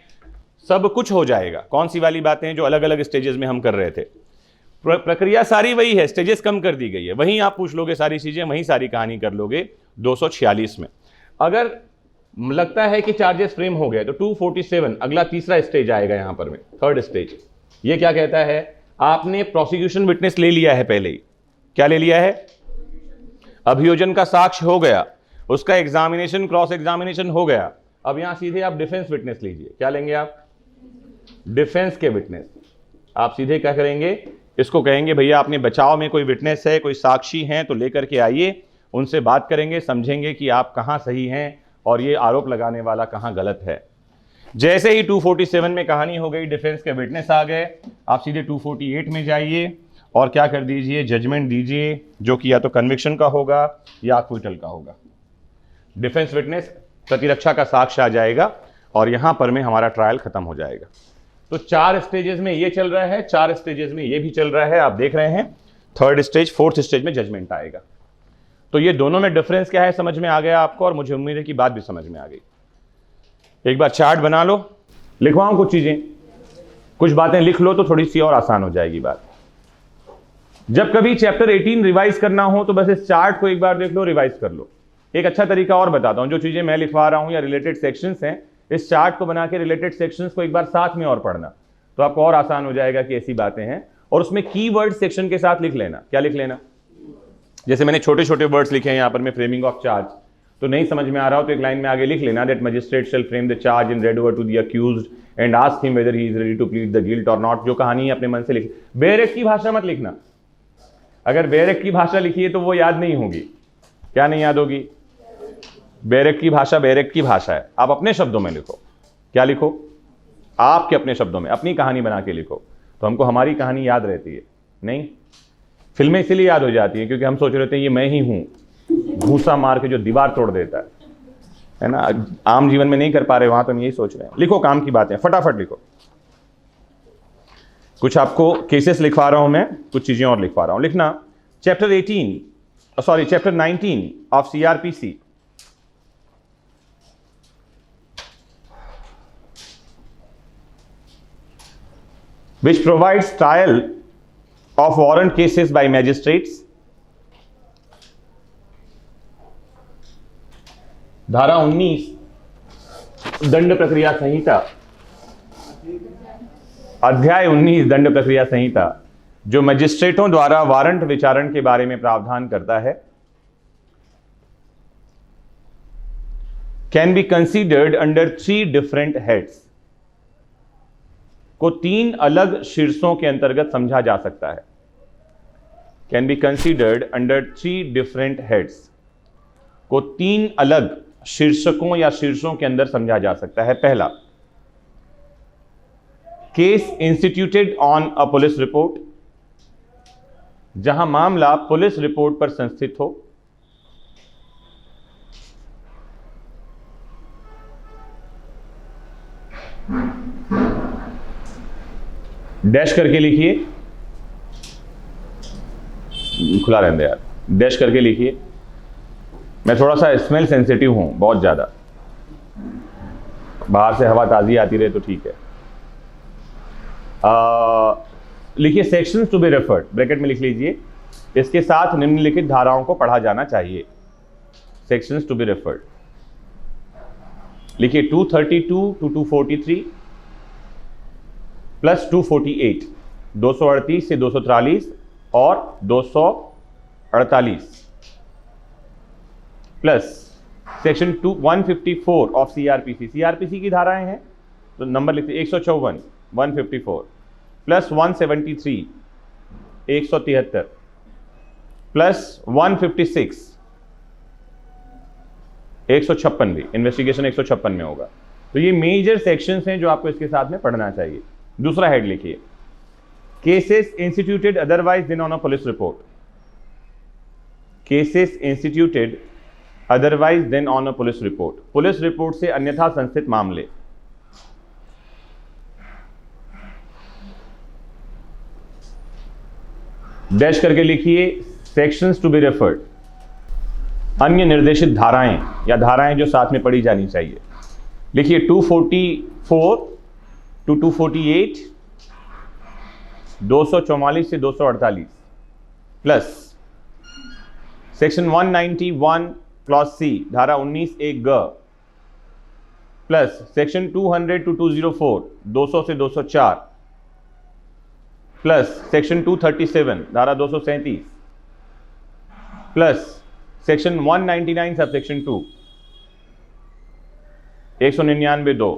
सब कुछ हो जाएगा। कौन सी वाली बातें जो अलग अलग स्टेजेस में हम कर रहे थे? प्रक्रिया सारी वही है, स्टेजेस कम कर दी गई है, वहीं आप पूछ लोगे सारी चीजें, वहीं सारी कहानी कर लोगे 246 में। अगर लगता है कि चार्जेस फ्रेम हो गए तो 247 अगला तीसरा स्टेज आएगा यहां पर में, थर्ड स्टेज। ये क्या कहता है? आपने प्रोसिक्यूशन विटनेस ले लिया है पहले ही। क्या ले लिया है? अभियोजन का साक्ष्य हो गया, उसका एग्जामिनेशन क्रॉस एग्जामिनेशन हो गया। अब यहां सीधे आप डिफेंस विटनेस लीजिए। क्या लेंगे आप? डिफेंस के विटनेस। आप सीधे क्या करेंगे? इसको कहेंगे भैया अपने बचाव में कोई विटनेस है, कोई साक्षी हैं तो लेकर के आइए, उनसे बात करेंगे, समझेंगे कि आप कहां सही हैं और ये आरोप लगाने वाला कहां गलत है। जैसे ही 247 में कहानी हो गई, डिफेंस के विटनेस आ गए, आप सीधे 248 में जाइए और क्या कर दीजिए? जजमेंट दीजिए, जो कि या तो कन्विक्शन का होगा या एक्विटल का होगा। डिफेंस विटनेस, प्रतिरक्षा का साक्ष्य आ जाएगा और यहां पर में हमारा ट्रायल खत्म हो जाएगा। तो 4 स्टेजेस में ये चल रहा है, 4 स्टेजेस में ये भी चल रहा है, आप देख रहे हैं। थर्ड स्टेज, फोर्थ स्टेज में जजमेंट आएगा। तो ये दोनों में डिफरेंस क्या है समझ में आ गया आपको, और मुझे उम्मीद है कि बात भी समझ में आ गई। एक बार चार्ट बना लो, लिखवाऊं कुछ चीजें, कुछ बातें लिख लो तो थोड़ी सी और आसान हो जाएगी बात। जब कभी चैप्टर 18 रिवाइज करना हो तो बस इस चार्ट को एक बार देख लो, रिवाइज कर लो। एक अच्छा तरीका और बताता हूं, जो चीजें मैं लिखवा रहा हूं या रिलेटेड सेक्शंस हैं, इस चार्ट को बना के रिलेटेड सेक्शंस को एक बार साथ में और पढ़ना, तो आपको और आसान हो जाएगा कि ऐसी बातें हैं। और उसमें कीवर्ड सेक्शन के साथ लिख लेना। क्या लिख लेना? जैसे मैंने छोटे छोटे वर्ड्स लिखे हैं यहाँ पर में, फ्रेमिंग ऑफ चार्ज, तो नहीं समझ में आ रहा हो तो एक लाइन में आगे लिख लेना, that magistrate shall frame the charge in read over to the accused and ask him whether he is ready to plead the guilt और नॉट। जो कहानी है अपने मन से लिख। बेरेक की भाषा मत लिखना। अगर बेरेक की भाषा लिखिए तो वो याद नहीं होगी। क्या नहीं याद होगी? बेरेक की भाषा बेरेक की भाषा है, आप अपने शब्दों में लिखो। क्या लिखो? आपके अपने शब्दों में अपनी कहानी बना के लिखो, तो हमको हमारी कहानी याद रहती है। नहीं, फिल्में इसीलिए याद हो जाती है क्योंकि हम सोच रहे थे ये मैं ही हूं, घूसा मार के जो दीवार तोड़ देता है ना। आम जीवन में नहीं कर पा रहे, वहां तो हम यही सोच रहे हैं। लिखो काम की बातें, फटाफट लिखो। कुछ आपको केसेस लिखवा रहा हूं मैं, कुछ चीजें और लिखवा रहा हूं। लिखना chapter 19 of CRPC, which provides trial of warrant cases by magistrates। धारा 19 दंड प्रक्रिया संहिता, अध्याय 19 दंड प्रक्रिया संहिता, जो मजिस्ट्रेटों द्वारा वारंट विचारण के बारे में प्रावधान करता है, can be considered under 3 different heads, को 3 अलग शीर्षों के अंतर्गत समझा जा सकता है। Can be considered under 3 different heads, को 3 अलग शीर्षकों या शीर्षों के अंदर समझा जा सकता है। पहला, case instituted on a police report, जहां मामला पुलिस रिपोर्ट पर संस्थित हो। डैश करके लिखिए, खुला रहने दे यार, डैश करके लिखिए। मैं थोड़ा सा स्मेल सेंसिटिव हूं, बहुत ज्यादा, बाहर से हवा ताजी आती रहे तो ठीक है। लिखिए sections to be referred, bracket में लिख लीजिए, इसके साथ निम्नलिखित धाराओं को पढ़ा जाना चाहिए। सेक्शंस टू बी रेफर्ड लिखिए 232 to 243, प्लस 248, 238 से 243 और 248 plus section 154 of CrPC. CrPC की धाराएं हैं तो नंबर लिखते 154, 154 प्लस 173, 173 प्लस 156, 156 भी इन्वेस्टिगेशन 156 में होगा। तो ये मेजर सेक्शंस हैं जो आपको इसके साथ में पढ़ना चाहिए। दूसरा हेड लिखिए, cases instituted otherwise than on a police report. Cases instituted otherwise than on a police report, police report से अन्यथा संस्थित मामले। डैश करके लिखिए सेक्शंस टू बी रेफर्ड, अन्य निर्देशित धाराएं या धाराएं जो साथ में पढ़ी जानी चाहिए। लिखिए 244 टू 248, 244 से 248 प्लस सेक्शन 191 क्लॉज सी धारा 19 एक ग प्लस सेक्शन 200 टू 204, 200 से 204 प्लस सेक्शन 237 धारा 237 प्लस सेक्शन 199 सब सेक्शन 2 199(2).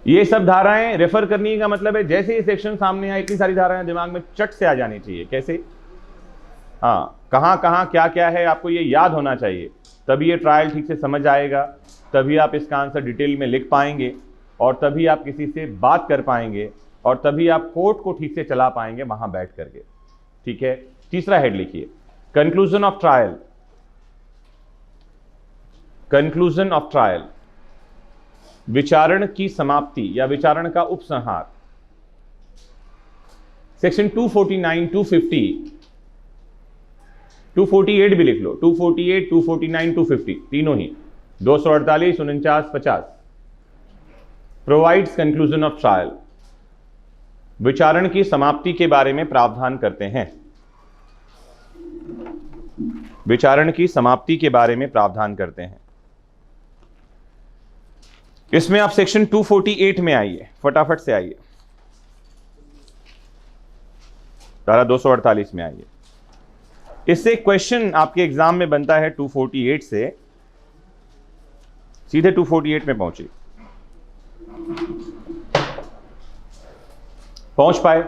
ये सब धाराएं रेफर करने का मतलब है जैसे ये सेक्शन सामने आए इतनी सारी धाराएं दिमाग में चट से आ जानी चाहिए। कैसे? हाँ, कहां कहां क्या क्या है आपको ये याद होना चाहिए, तभी ये ट्रायल ठीक से समझ आएगा, तभी आप इसका आंसर डिटेल में लिख पाएंगे और तभी आप किसी से बात कर पाएंगे और तभी आप कोर्ट को ठीक से चला पाएंगे वहां बैठ करके। ठीक है, तीसरा हेड लिखिए, conclusion of trial. Conclusion of trial, विचारण की समाप्ति या विचारण का उपसंहार। सेक्शन 249, 250, 248 भी लिख लो, 248, 249, 250 तीनों ही 248, 49, 50 प्रोवाइड्स कंक्लूजन ऑफ ट्रायल, विचारण की समाप्ति के बारे में प्रावधान करते हैं। विचारण की समाप्ति के बारे में प्रावधान करते हैं। इसमें आप सेक्शन 248 में आइए, फटाफट से आइए, धारा 248 में आइए। इससे क्वेश्चन आपके एग्जाम में बनता है 248 से, सीधे 248 में पहुंचे, पहुंच पाए।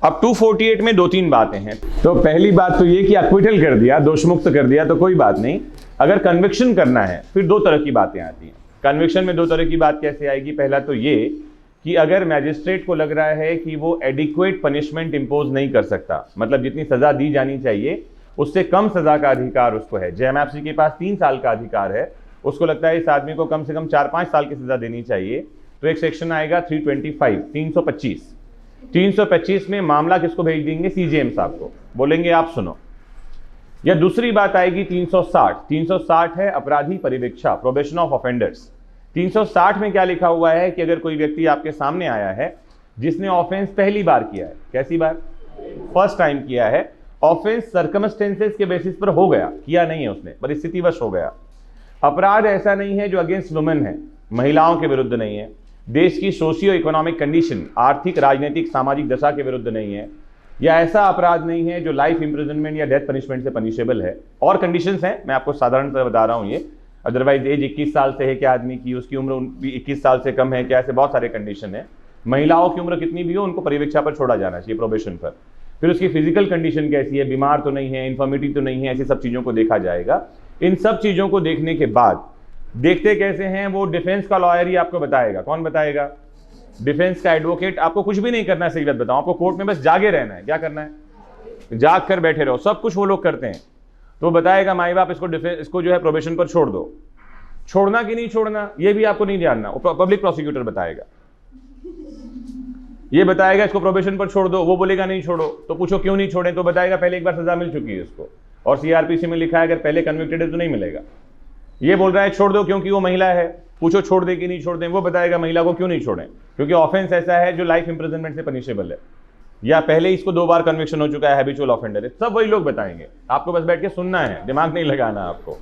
अब 248 में दो तीन बातें हैं। तो पहली बात तो ये कि एक्विटल कर दिया, दोषमुक्त कर दिया तो कोई बात नहीं। अगर कन्विक्शन करना है फिर दो तरह की बातें आती हैं। कन्विक्शन में दो तरह की बात कैसे आएगी? पहला तो ये कि अगर मैजिस्ट्रेट को लग रहा है कि वो एडिक्वेट पनिशमेंट इंपोज नहीं कर सकता, मतलब जितनी सजा दी जानी चाहिए उससे कम सजा का अधिकार उसको है। जेएमएफसी के पास 3 साल का अधिकार है, उसको लगता है इस आदमी को कम से कम 4-5 साल की सजा देनी चाहिए, तो एक सेक्शन आएगा 325, 325 में मामला किसको भेज देंगे? सीजेएम साहब को, बोलेंगे आप सुनो। या दूसरी बात आएगी 360 है अपराधी परिवीक्षा, प्रोबेशन ऑफ ऑफेंडर्स। 360 में क्या लिखा हुआ है कि अगर कोई व्यक्ति आपके सामने आया है जिसने ऑफेंस पहली बार किया है, कैसी बार? फर्स्ट टाइम किया है, ऑफेंस सर्कमस्टेंसेस के बेसिस पर हो गया, किया नहीं है उसने, परिस्थितिवश हो गया। अपराध ऐसा नहीं है जो अगेंस्ट वुमेन है, महिलाओं के विरुद्ध नहीं है, देश की सोशियो इकोनॉमिक कंडीशन, आर्थिक राजनीतिक सामाजिक दशा के विरुद्ध नहीं है, या ऐसा अपराध नहीं है जो लाइफ इंप्रिजनमेंट या डेथ पनिशमेंट से पनिशेबल है। और कंडीशंस हैं, मैं आपको साधारणतः बता रहा हूं ये, अदरवाइज एज 21 साल से है क्या आदमी की, उसकी उम्र 21 साल से कम है क्या, ऐसे बहुत सारे कंडीशन है। महिलाओं की उम्र कितनी भी हो उनको परिवीक्षा पर छोड़ा जाना चाहिए, प्रोबेशन पर। फिर उसकी फिजिकल कंडीशन कैसी है, बीमार तो नहीं है, इन्फर्मिटी तो नहीं है, ऐसी सब चीज़ों को देखा जाएगा। इन सब चीज़ों को देखने के बाद देखते कैसे हैं वो डिफेंस का लॉयर ही आपको बताएगा। कौन बताएगा? डिफेंस का एडवोकेट। आपको कुछ भी नहीं करना है, सही बात बताऊं, आपको कोर्ट में बस जागे रहना है। क्या करना है? जाग कर बैठे रहो, सब कुछ वो लोग करते हैं। तो बताएगा माई बाप इसको जो है प्रोबेशन पर छोड़ दो। छोड़ना कि नहीं छोड़ना ये भी आपको नहीं जानना, पब्लिक प्रोसिक्यूटर बताएगा। ये बताएगा इसको प्रोबेशन पर छोड़ दो, वो बोलेगा नहीं छोड़ो, तो पूछो क्यों नहीं छोड़े, तो बताएगा पहले एक बार सजा मिल चुकी है इसको, और सीआरपीसी में लिखा है अगर पहले कन्विक्टेड है तो नहीं मिलेगा। ये बोल रहा है छोड़ दो क्योंकि वो महिला है, पूछो छोड़ दे कि नहीं छोड़ दे, वो बताएगा महिला को क्यों नहीं छोड़ें, क्योंकि ऑफेंस ऐसा है जो लाइफ इंप्रिजनमेंट से पनिशेबल है, या पहले इसको 2 बार कन्विक्शन हो चुका है, हैबिचुअल ऑफेंडर है। सब वही लोग बताएंगे, आपको बस बैठ के सुनना है, दिमाग नहीं लगाना आपको।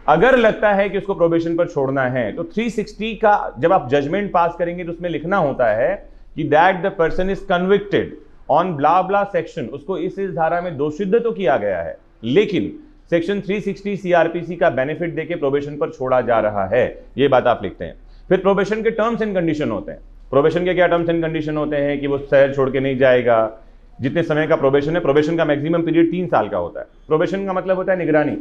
अगर लगता है कि उसको प्रोबेशन पर छोड़ना है तो 360 का जब आप जजमेंट पास करेंगे तो उसमें लिखना होता है कि that the person is convicted on blah blah section, उसको इस धारा में दोषित तो किया गया है, लेकिन सेक्शन 360 सीआरपीसी का बेनिफिट देके प्रोबेशन पर छोड़ा जा रहा है, ये बात आप लिखते हैं। फिर प्रोबेशन के टर्म्स एंड कंडीशन होते हैं। प्रोबेशन के क्या टर्म्स एंड कंडीशन होते हैं कि वो शहर छोड़ के नहीं जाएगा, जितने समय का प्रोबेशन है, प्रोबेशन का मैक्सिमम पीरियड 3 साल का होता है। प्रोबेशन का मतलब होता है निगरानी,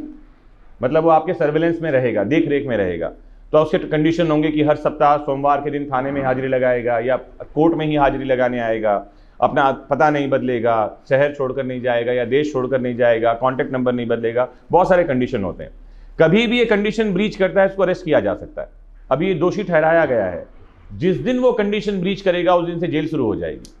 मतलब वो आपके सर्विलेंस में रहेगा, देख रेख में रहेगा। तो उसके कंडीशन होंगे कि हर सप्ताह सोमवार के दिन थाने में हाजिरी लगाएगा या कोर्ट में ही हाजिरी लगाने आएगा, अपना पता नहीं बदलेगा, शहर छोड़कर नहीं जाएगा या देश छोड़कर नहीं जाएगा, कॉन्टैक्ट नंबर नहीं बदलेगा, बहुत सारे कंडीशन होते हैं। कभी भी ये कंडीशन ब्रीच करता है, इसको अरेस्ट किया जा सकता है। अभी ये दोषी ठहराया गया है, जिस दिन वो कंडीशन ब्रीच करेगा उस दिन से जेल शुरू हो जाएगी।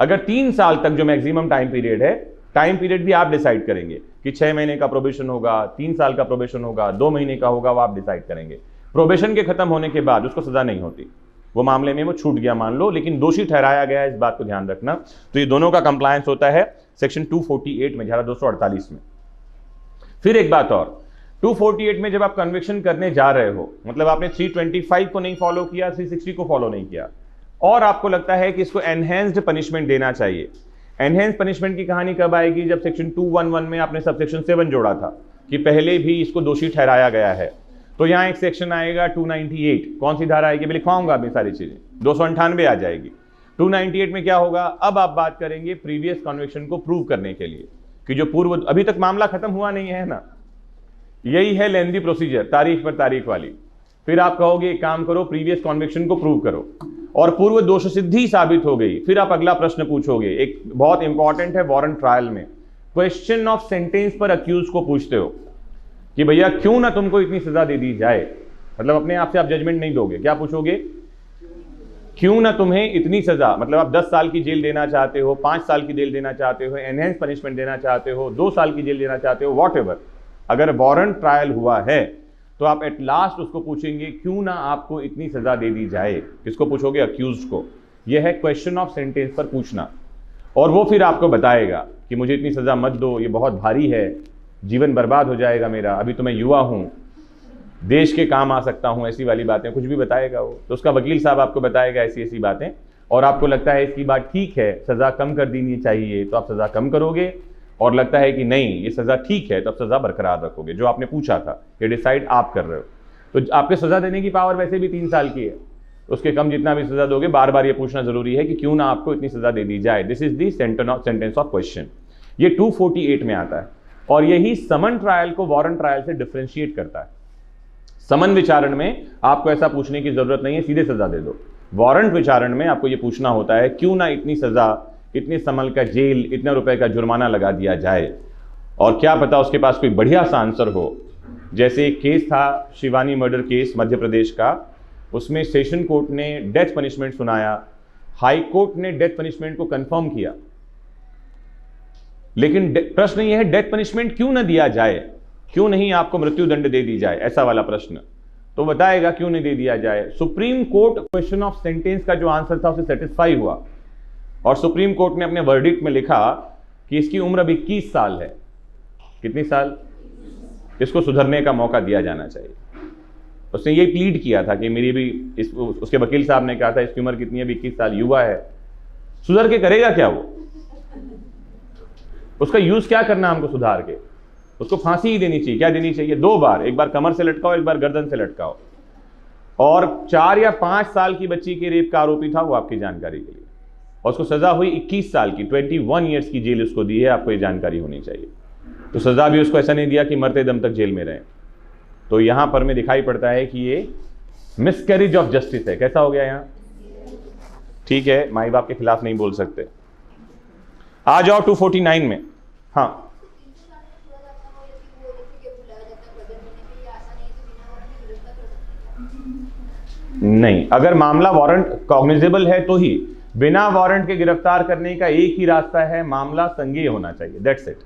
अगर 3 साल तक जो मैक्सिमम टाइम पीरियड है, टाइम पीरियड भी आप डिसाइड करेंगे कि 6 महीने का प्रोबेशन होगा, 3 साल का प्रोबेशन होगा, 2 महीने का होगा, वो आप डिसाइड करेंगे। प्रोबेशन के खत्म होने के बाद उसको सजा नहीं होती, वो मामले में वो छूट गया मान लो, लेकिन दोषी ठहराया गया है, इस बात को ध्यान रखना। तो ये दोनों का कंप्लायंस होता है सेक्शन 248 में, धारा 248 में। फिर एक बात और, 248 में जब आप कन्विक्शन करने जा रहे हो, मतलब आपने 325 को नहीं फॉलो किया, 360 को फॉलो नहीं किया, और आपको लगता है कि इसको एनहेंस्ड पनिशमेंट देना चाहिए। एनहेंस पनिशमेंट की कहानी कब आएगी? जब सेक्शन 211 में आपने सबसेक्शन 7 जोड़ा था कि पहले भी इसको दोषी ठहराया गया है। तो यहाँ एक सेक्शन आएगा 298, कौन सी धारा आएगी? मैं लिखवाऊंगा अपनी सारी चीजें, 298 आ जाएगी। 298 में क्या होगा? अब आप बात करेंगे प्रीवियस कन्विक्शन को प्रूव करने के लिए कि जो पूर्व, अभी तक मामला खत्म हुआ नहीं है ना, यही है लेंदी प्रोसीजर, तारीख पर तारीख वाली। फिर आप कहोगे एक काम करो, प्रीवियस कन्विक्शन को प्रूव करो, और पूर्व दोष सिद्धि साबित हो गई, फिर आप अगला प्रश्न पूछोगे, एक बहुत इंपॉर्टेंट है वारंट ट्रायल में, क्वेश्चन ऑफ सेंटेंस पर अक्यूज को पूछते हो कि भैया क्यों ना तुमको इतनी सजा दे दी जाए, मतलब अपने आप से आप जजमेंट नहीं दोगे, क्या पूछोगे? क्यों ना तुम्हें इतनी सजा, मतलब आप 10 साल की जेल देना चाहते हो, 5 साल की जेल देना चाहते हो, एनहेंस पनिशमेंट देना चाहते हो, 2 साल की जेल देना चाहते हो, वॉट, अगर वारंट ट्रायल हुआ है तो आप एट लास्ट उसको पूछेंगे क्यों ना आपको इतनी सजा दे दी जाए। किसको पूछोगे? अक्यूज को। यह है क्वेश्चन ऑफ सेंटेंस पर पूछना, और वो फिर आपको बताएगा कि मुझे इतनी सजा मत दो, ये बहुत भारी है, जीवन बर्बाद हो जाएगा मेरा, अभी तो मैं युवा हूं, देश के काम आ सकता हूं, ऐसी वाली बातें कुछ भी बताएगा वो। तो उसका वकील साहब आपको बताएगा ऐसी ऐसी बातें, और आपको लगता है इसकी बात ठीक है, सजा कम कर देनी चाहिए, तो आप सजा कम करोगे, और लगता है कि नहीं ये सजा ठीक है तो आप सजा बरकरार रखोगे। जो आपने पूछा था ये डिसाइड आप कर रहे हो। तो आपके सजा देने की पावर वैसे भी 3 साल की है, उसके कम जितना भी सजा दोगे, बार बार ये पूछना जरूरी है कि क्यों ना आपको इतनी सजा दे दी जाए। This is the sentence of question. ये 248 में आता है, और यही समन ट्रायल को वारंट ट्रायल से डिफरेंशिएट करता है। समन विचारण में आपको ऐसा पूछने की जरूरत नहीं है, सीधे सजा दे दो। वारंट विचारण में आपको ये पूछना होता है क्यों ना इतनी सजा, इतने समल का जेल, इतने रुपए का जुर्माना लगा दिया जाए, और क्या पता उसके पास कोई बढ़िया सा आंसर हो। जैसे एक केस था शिवानी मर्डर केस मध्य प्रदेश का, उसमें सेशन कोर्ट ने डेथ पनिशमेंट सुनाया, हाई कोर्ट ने डेथ पनिशमेंट को कंफर्म किया, लेकिन प्रश्न यह है डेथ पनिशमेंट क्यों ना दिया जाए, क्यों नहीं आपको मृत्यु दंड दे दी जाए, ऐसा वाला प्रश्न। तो बताएगा क्यों नहीं दे दिया जाए। Supreme court question of sentence का जो आंसर था उसे सेटिस्फाई हुआ, और सुप्रीम कोर्ट ने अपने वर्डिक्ट में लिखा कि इसकी उम्र अब 21 साल है। कितनी साल? इसको सुधरने का मौका दिया जाना चाहिए। उसने ये प्लीड किया था कि मेरी भी उसके वकील साहब ने कहा था इसकी उम्र कितनी है? 21 साल, युवा है, सुधर के करेगा क्या वो? उसका यूज क्या करना हमको सुधार के? उसको फांसी ही देनी चाहिए। क्या देनी चाहिए? 2 बार, एक बार कमर से लटकाओ, एक बार गर्दन से लटकाओ। और 4 या 5 साल की बच्ची के रेप का आरोपी था वो, आपकी जानकारी के लिए, और उसको सजा हुई 21 साल की, 21 ईयर्स की जेल उसको दी है, आपको ये जानकारी होनी चाहिए। तो सजा भी उसको ऐसा नहीं दिया कि मरते दम तक जेल में रहे। तो यहां पर में दिखाई पड़ता है कि ये मिसकैरेज ऑफ जस्टिस है। कैसा हो गया यहां? ठीक है, माई बाप के खिलाफ नहीं बोल सकते। आ जाओ 249 में। हाँ, नहीं, अगर मामला वारंट कॉग्निजेबल है तो ही। बिना वारंट के गिरफ्तार करने का एक ही रास्ता है, मामला संज्ञेय होना चाहिए, दैट्स इट।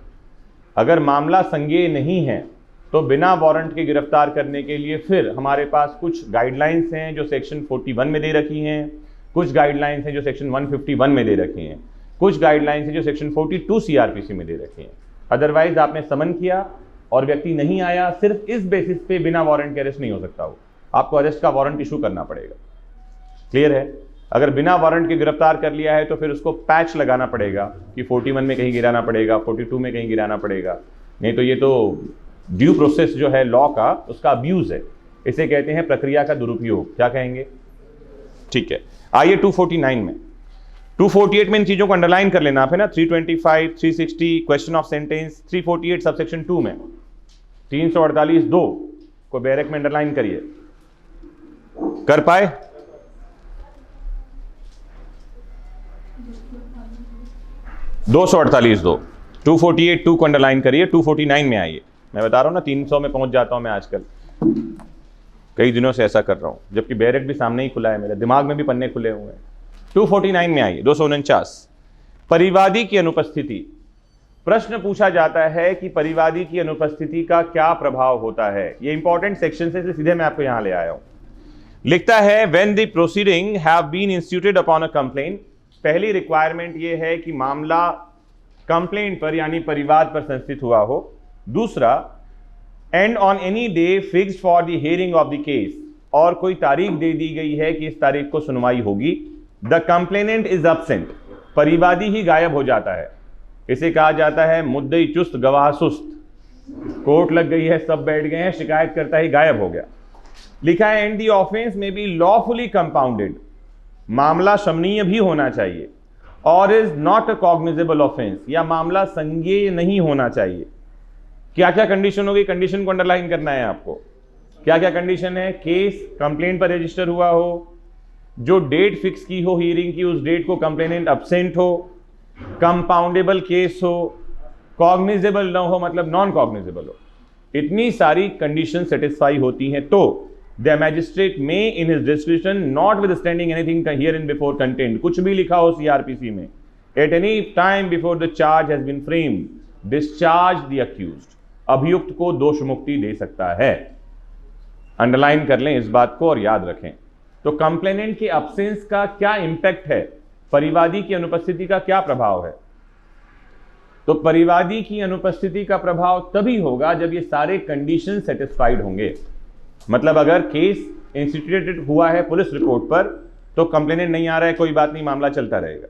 अगर मामला संज्ञेय नहीं है तो बिना वारंट के गिरफ्तार करने के लिए फिर हमारे पास कुछ गाइडलाइंस हैं जो सेक्शन 41 में दे रखी हैं, कुछ गाइडलाइंस हैं जो सेक्शन 151 में दे रखी हैं, कुछ गाइडलाइंस हैं जो सेक्शन 42 सीआरपीसी में दे रखी हैं। अदरवाइज आपने समन किया, और व्यक्ति नहीं आया, सिर्फ इस बेसिस पे बिना वारंट के अरेस्ट नहीं हो सकता हो, आपको अरेस्ट का वारंट इशू करना पड़ेगा। क्लियर है? अगर बिना वारंट के गिरफ्तार कर लिया है तो फिर उसको पैच लगाना पड़ेगा कि 41 में कहीं गिराना पड़ेगा, 42 में कहीं गिराना पड़ेगा, नहीं तो ये तो ड्यू प्रोसेस जो है लॉ का, उसका अब्यूज है। इसे कहते हैं प्रक्रिया का दुरुपयोग। क्या कहेंगे? ठीक है, आइए 249 में। 248 में इन चीजों को अंडरलाइन कर लेना आप, है ना। 325, 360 क्वेश्चन ऑफ सेंटेंस, 348 सबसेक्शन 2 में 348(2) को बैरक में अंडरलाइन करिए। कर पाए? दो 248(2) को अंडरलाइन करिए। 249 में आइए। मैं बता रहा हूं ना 300 में पहुंच जाता हूं मैं आजकल, कई दिनों से ऐसा कर रहा हूं, जबकि बैरक भी सामने ही खुला है, मेरे दिमाग में भी पन्ने खुले हुए हैं। 249 में आइए। 249 परिवादी की अनुपस्थिति। प्रश्न पूछा जाता है कि परिवादी की अनुपस्थिति का क्या प्रभाव होता है। ये इंपॉर्टेंट सेक्शन से सीधे मैं आपको यहां ले आया हूं। लिखता है when the proceeding have been instituted upon a complaint. पहली रिक्वायरमेंट ये है कि मामला कंप्लेंट पर यानी परिवाद पर संस्थित हुआ हो। दूसरा, and on any day fixed for the hearing of the case, और कोई तारीख दे दी गई है कि इस तारीख को सुनवाई होगी। द कंप्लेनेंट इज एब्सेंट, परिवादी ही गायब हो जाता है। इसे कहा जाता है मुद्दई चुस्त गवाह सुस्त। कोर्ट लग गई है, सब बैठ गए हैं, शिकायत करता ही गायब हो गया। लिखा है एंड द ऑफेंस में बी लॉफुली कंपाउंडेड, मामला शमनीय भी होना चाहिए, और is not a cognizable offence, या मामला संज्ञेय नहीं होना चाहिए। क्या क्या कंडीशन होगी? कंडीशन को अंडरलाइन करना है आपको। क्या क्या कंडीशन है? केस कंप्लेंट पर रजिस्टर हुआ हो, जो डेट फिक्स की हो हियरिंग की उस डेट को कंप्लेनेंट एब्सेंट हो, कंपाउंडेबल केस हो, कॉग्निजेबल न हो मतलब नॉन कॉग्निजेबल हो। इतनी सारी कंडीशन सेटिस्फाई होती हैं तो the magistrate may in his discretion notwithstanding anything herein before content, कुछ भी लिखा हो सीआरपीसी में, at any time before the charge has been framed discharge the accused, अभियुक्त को दोष मुक्ति दे सकता है। अंडरलाइन कर लें इस बात को और याद रखें। तो कंप्लेनेंट के अब्सेंस का क्या इंपैक्ट है, परिवादी की अनुपस्थिति का क्या प्रभाव है? तो परिवादी की अनुपस्थिति का प्रभाव तभी होगा जब ये सारे कंडीशन सेटिस्फाइड होंगे। मतलब अगर केस इंस्टीट्यूटेड हुआ है पुलिस रिपोर्ट पर तो कंप्लेनेंट नहीं आ रहा है, कोई बात नहीं, मामला चलता रहेगा,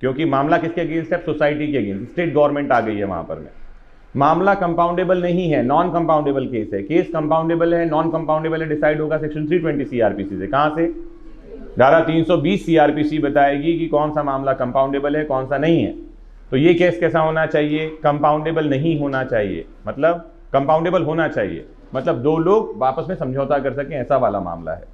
क्योंकि मामला किसके अगेंस्ट है? सोसाइटी के अगेंस्ट। स्टेट गवर्नमेंट आ गई है वहां पर में। मामला कंपाउंडेबल नहीं है, नॉन कंपाउंडेबल केस है। केस कंपाउंडेबल है, नॉन कंपाउंडेबल है, डिसाइड होगा सेक्शन 320 सीआरपीसी से। कहां से? धारा 320 सीआरपीसी बताएगी कि कौन सा मामला कंपाउंडेबल है, कौन सा नहीं है। तो ये केस कैसा होना चाहिए? कंपाउंडेबल नहीं होना चाहिए, मतलब कंपाउंडेबल होना चाहिए, मतलब दो लोग आपस में समझौता कर सकें, ऐसा वाला मामला है।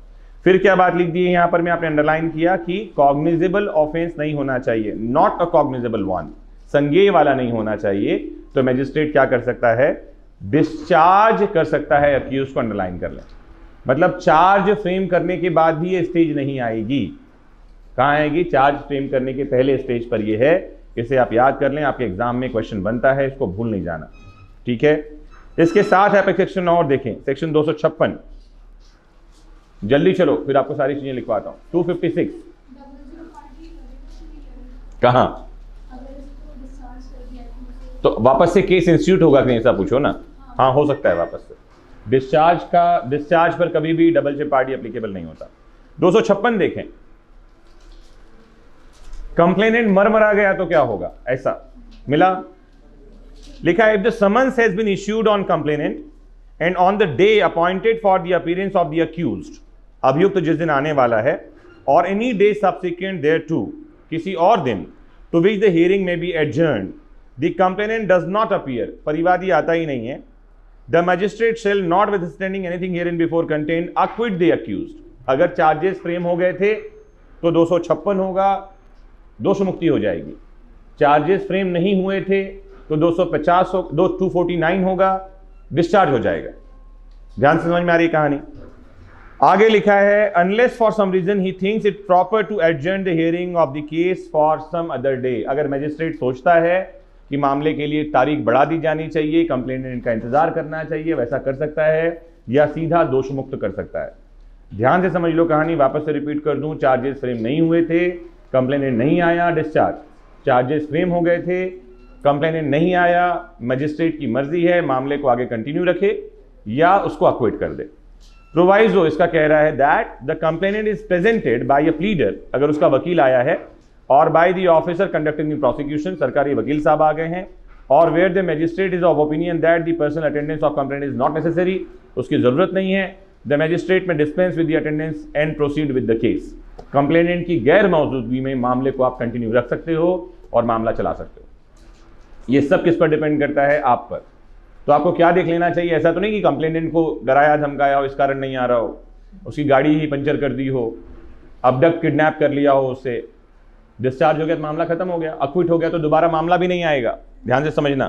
फिर क्या बात लिख दी है यहां पर में आपने अंडरलाइन किया कि कॉग्निजेबल ऑफेंस नहीं होना चाहिए, नॉट अ कॉग्निजेबल वन, संज्ञेय वाला नहीं होना चाहिए। तो मैजिस्ट्रेट क्या कर सकता है? डिस्चार्ज कर सकता है अक्यूज को। अंडरलाइन कर लें, मतलब चार्ज फ्रेम करने के बाद भी ये स्टेज नहीं आएगी। कहां आएगी? चार्ज फ्रेम करने के पहले स्टेज पर ये है। इसे आप याद कर लें, आपके एग्जाम में क्वेश्चन बनता है, इसको भूल नहीं जाना, ठीक है। इसके साथ आप एक सेक्शन और देखें, सेक्शन 256, जल्दी चलो फिर आपको सारी चीजें लिखवाता हूं। 256 कहां? तो वापस से केस इंस्टीट्यूट होगा कि नहीं, ऐसा पूछो ना। हाँ, हो सकता है वापस से। डिस्चार्ज पर कभी भी डबल चिप पार्टी एप्लीकेबल नहीं होता। 256 देखें, कंप्लेनेंट मर गया तो क्या होगा? ऐसा मिला, लिखा है if the summons has been issued on complainant and on the day appointed for the appearance of the accused, अभियुक्त जिस दिन आने वाला है, और एनी डे सब्सिक्वेंट देयरटू, किसी और दिन, to which the hearing may be adjourned, the complainant does not appear, परिवादी आता ही नहीं है, the magistrate shall notwithstanding anything hereinbefore contained acquit the accused. अगर चार्जेस फ्रेम हो गए थे तो 256 होगा, दोष मुक्ति हो जाएगी। चार्जेस फ्रेम नहीं हुए थे तो 250 हो, 249 होगा, डिस्चार्ज हो जाएगा। ध्यान से समझ में आ रही कहानी? आगे लिखा है unless for some reason he thinks it proper to adjourn the hearing of the case for some other day. अगर मैजिस्ट्रेट सोचता है कि मामले के लिए तारीख बढ़ा दी जानी चाहिए, कंप्लेनेंट का इंतजार करना चाहिए, वैसा कर सकता है, या सीधा दोष मुक्त कर सकता है। ध्यान से समझ लो कहानी, वापस से रिपीट कर दूं। चार्जेस फ्रेम नहीं हुए थे, कंप्लेनेंट नहीं आया, डिस्चार्ज। चार्जेस फ्रेम हो गए थे, कंप्लेनेंट नहीं आया, मजिस्ट्रेट की मर्जी है मामले को आगे कंटिन्यू रखे या उसको अक्विट कर दे। प्रोवाइजो इसका कह रहा है that the complainant is presented by a pleader, अगर उसका वकील आया है, और by the officer conducting the prosecution, सरकारी वकील साहब आ गए हैं, और where the magistrate is of opinion that the personal attendance of complainant is not necessary, उसकी जरूरत नहीं है, the magistrate may dispense with the attendance and proceed with the case. Complainant की गैर मौजूदगी में मामले को आप कंटिन्यू रख सकते हो और मामला चला सकते हो। ये सब किस पर डिपेंड करता है? आप पर। तो आपको क्या देख लेना चाहिए? ऐसा तो नहीं कि कंप्लेनेंट को डराया धमकाया हो, इस कारण नहीं आ रहा हो, उसकी गाड़ी ही पंचर कर दी हो, अबडक्ट किडनैप कर लिया हो, उससे डिस्चार्ज हो गया तो मामला खत्म हो गया, अक्विट हो गया तो दोबारा मामला भी नहीं आएगा। ध्यान से समझना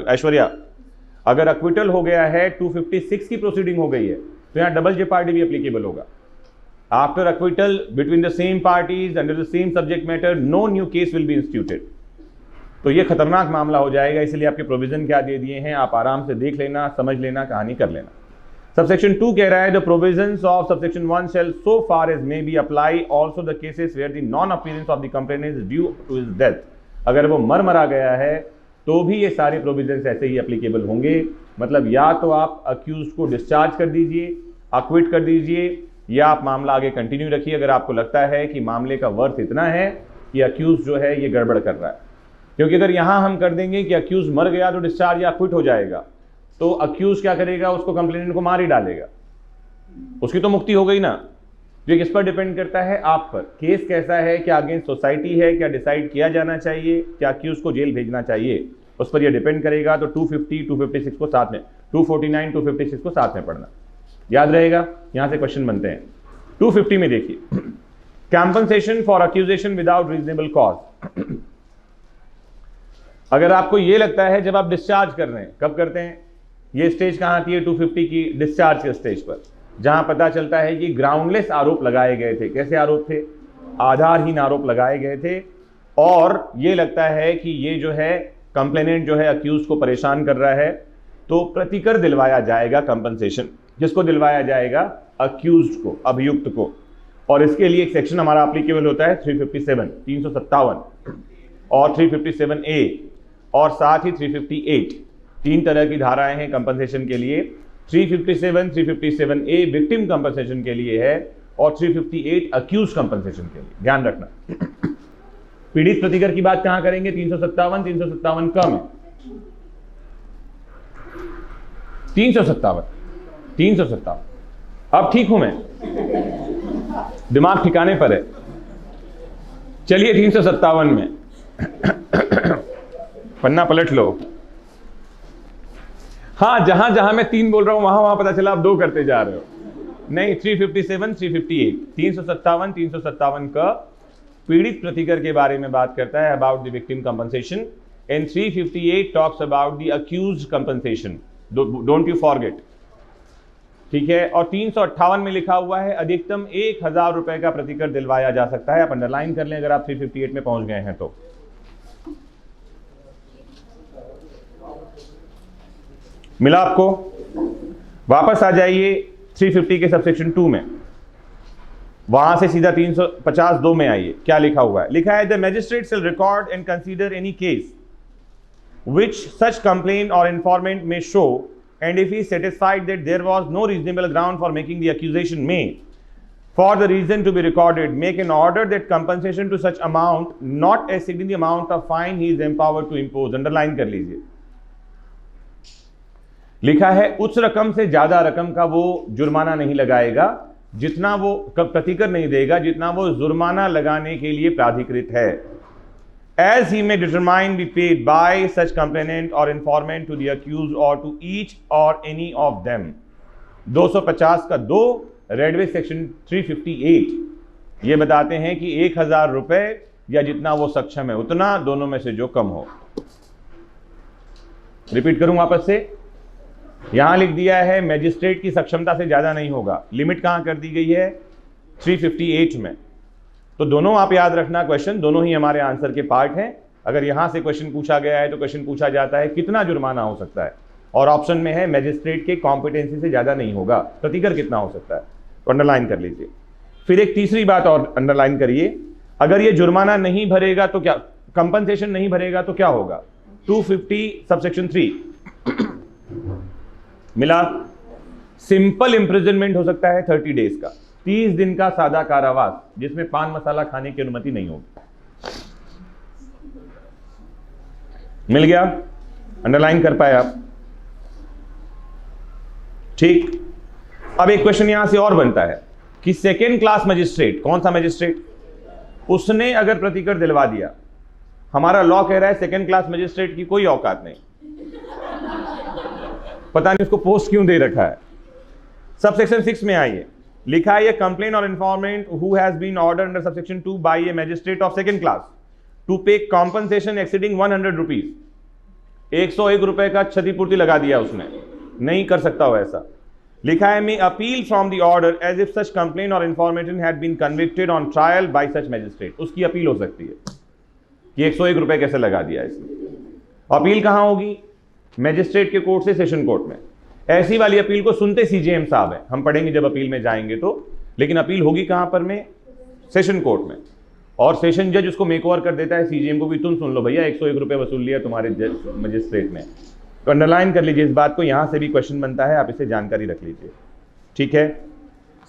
ऐश्वर्या, अगर अक्विटल हो गया है, 256 की प्रोसीडिंग हो गई है, तो यहाँ डबल जेपार्डी भी एप्लीकेबल होगा। After acquittal between the same parties under the same subject matter no new case will be instituted. तो ये खतरनाक मामला हो जाएगा, इसलिए आपके प्रोविजन क्या दे दिए हैं आप आराम से देख लेना, समझ लेना, कहानी कर लेना। सबसेक्शन 2 कह रहा है the provisions of subsection 1 shall so far as may be apply also the cases where the non appearance of the complainant is due to his death. अगर वो मरा गया है तो भी ये सारे प्रोविजंस ऐसे ही एप्लीकेबल होंगे। मतलब या तो आप अक्यूज को डिस्चार्ज कर दीजिए, अक्विट कर दीजिए, या आप मामला आगे कंटिन्यू रखिए अगर आपको लगता है कि मामले का वर्थ इतना है कि अक्यूज जो है ये गड़बड़ कर रहा है। क्योंकि अगर यहां हम कर देंगे कि अक्यूज मर गया तो डिस्चार्ज या क्विट हो जाएगा, तो अक्यूज क्या करेगा? उसको कंप्लेनेंट को मार ही डालेगा, उसकी तो मुक्ति हो गई ना। ये किस पर डिपेंड करता है? आप पर। केस कैसा है, क्या अगेंस्ट सोसाइटी है, क्या डिसाइड किया जाना चाहिए, क्या अक्यूज को जेल भेजना चाहिए, उस पर यह डिपेंड करेगा। तो 250, 256 को साथ में, 249, 256 को साथ में पढ़ना, याद रहेगा। यहां से क्वेश्चन बनते हैं। 250 में देखिए, compensation for accusation without reasonable cause. अगर आपको यह लगता है जब आप डिस्चार्ज कर रहे हैं, कब करते हैं? ये स्टेज कहां आती है 250 की? डिस्चार्ज के स्टेज पर, जहां पता चलता है कि ग्राउंडलेस आरोप लगाए गए थे। कैसे आरोप थे? आधारहीन आरोप लगाए गए थे, और ये लगता है कि ये जो है कंप्लेनेंट जो है अक्यूज को परेशान कर रहा है, तो प्रतिकर दिलवाया जाएगा कंपनसेशन। किसको दिलवाया जाएगा? अक्यूज को, अभियुक्त को। और इसके लिए एक सेक्शन हमारा एप्लीकेबल होता है 357, 357 और 357A, और साथ ही 358। 3 तरह की धाराएं हैं कंपनसेशन के लिए। 357, 357A विक्टिम कंपनसेशन के लिए है, और 358 अक्यूज कंपनसेशन के लिए। ध्यान रखना। पीड़ित प्रतिकर की बात कहां करेंगे? 357, 357 कम है, 357, 357। अब ठीक हूं मैं, दिमाग ठिकाने पर है। चलिए 357 में पन्ना पलट लो। हाँ, जहां जहां मैं 3 बोल रहा हूं वहां पता चला आप 2 करते जा रहे हो। नहीं, 357, 358, 357, 357 का पीड़ित प्रतिकर के बारे में बात करता है, about the victim compensation, and 358 talks about the accused compensation. Don't you forget, ठीक है। और 358 में लिखा हुआ है अधिकतम 1000 रुपए का प्रतिकर दिलवाया जा सकता है। आप अंडरलाइन कर लें अगर आप 358 में पहुंच गए हैं तो। मिला आपको? वापस आ जाइए 350 के सबसेक्शन 2 में, वहां से सीधा 352 में आइए। क्या लिखा हुआ है? लिखा है the magistrate shell record and consider any case which such complaint or informant may show, and if he is satisfied that there was no reasonable ground for making the accusation, may, for the reason to be recorded, make an order that compensation to such amount not exceeding the amount of fine he is empowered to impose. Underline कर लीजिए। लिखा है उस रकम से ज्यादा रकम का वो जुर्माना नहीं लगाएगा जितना वो प्रतिकर नहीं देगा, जितना वो जुर्माना लगाने के लिए प्राधिकृत है। As he may determine be paid by such complainant or informant to the accused or to each or any of them। 250 का 2, रेडवे सेक्शन 358 ये बताते हैं कि 1000 रुपए या जितना वो सक्षम है उतना, दोनों में से जो कम हो। रिपीट करूं वापस से, यहां लिख दिया है मैजिस्ट्रेट की सक्षमता से ज्यादा नहीं होगा। लिमिट कहां कर दी गई है? 358 में। तो दोनों आप याद रखना, क्वेश्चन दोनों ही हमारे आंसर के पार्ट हैं। अगर यहां से क्वेश्चन पूछा गया है तो क्वेश्चन पूछा जाता है कितना जुर्माना हो सकता है, और ऑप्शन में है मैजिस्ट्रेट के कॉम्पिटेंसी से ज्यादा नहीं होगा, प्रतिकर कितना हो सकता है। तो अंडरलाइन कर लीजिए। फिर एक तीसरी बात और अंडरलाइन करिए, अगर ये जुर्माना नहीं भरेगा तो क्या, कंपनसेशन नहीं भरेगा तो क्या होगा? 250 सबसेक्शन 3 मिला। सिंपल इंप्रिजनमेंट हो सकता है 30 डेज का, 30 दिन का सादा कारावास जिसमें पान मसाला खाने की अनुमति नहीं होगी। मिल गया, अंडरलाइन कर पाए आप? ठीक। अब एक क्वेश्चन यहां से और बनता है कि सेकेंड क्लास मजिस्ट्रेट, कौन सा मजिस्ट्रेट, उसने अगर प्रतिकर दिलवा दिया, हमारा लॉ कह रहा है सेकेंड क्लास मजिस्ट्रेट की कोई औकात नहीं, पता नहीं उसको पोस्ट क्यों दे रखा है। सबसेक्शन 6 में आइए, लिखा है कंप्लेन और informant who has been ordered under subsection 2 by a magistrate of second class to pay compensation exceeding 100 rupees, 101 रुपए का क्षतिपूर्ति लगा दिया उसने, नहीं कर सकता हो ऐसा। लिखा है may appeal from the order as if such complaint or information had been convicted on trial by such magistrate, उसकी अपील हो सकती है कि 101 रुपए कैसे लगा दिया इसने। अपील कहां होगी? मैजिस्ट्रेट के कोर्ट से सेशन कोर्ट में। ऐसी वाली अपील को सुनते सीजेएम साहब है, हम पढ़ेंगे जब अपील में जाएंगे तो, लेकिन अपील होगी कहां पर में? सेशन कोर्ट में। और सेशन जज उसको मेकओवर कर देता है सीजेएम को भी, तुम सुन लो भैया 101 रुपए वसूल लिया तुम्हारे मजिस्ट्रेट ने। तो अंडरलाइन कर लीजिए इस बात को, यहां से भी क्वेश्चन बनता है, आप इसे जानकारी रख लीजिए। ठीक है,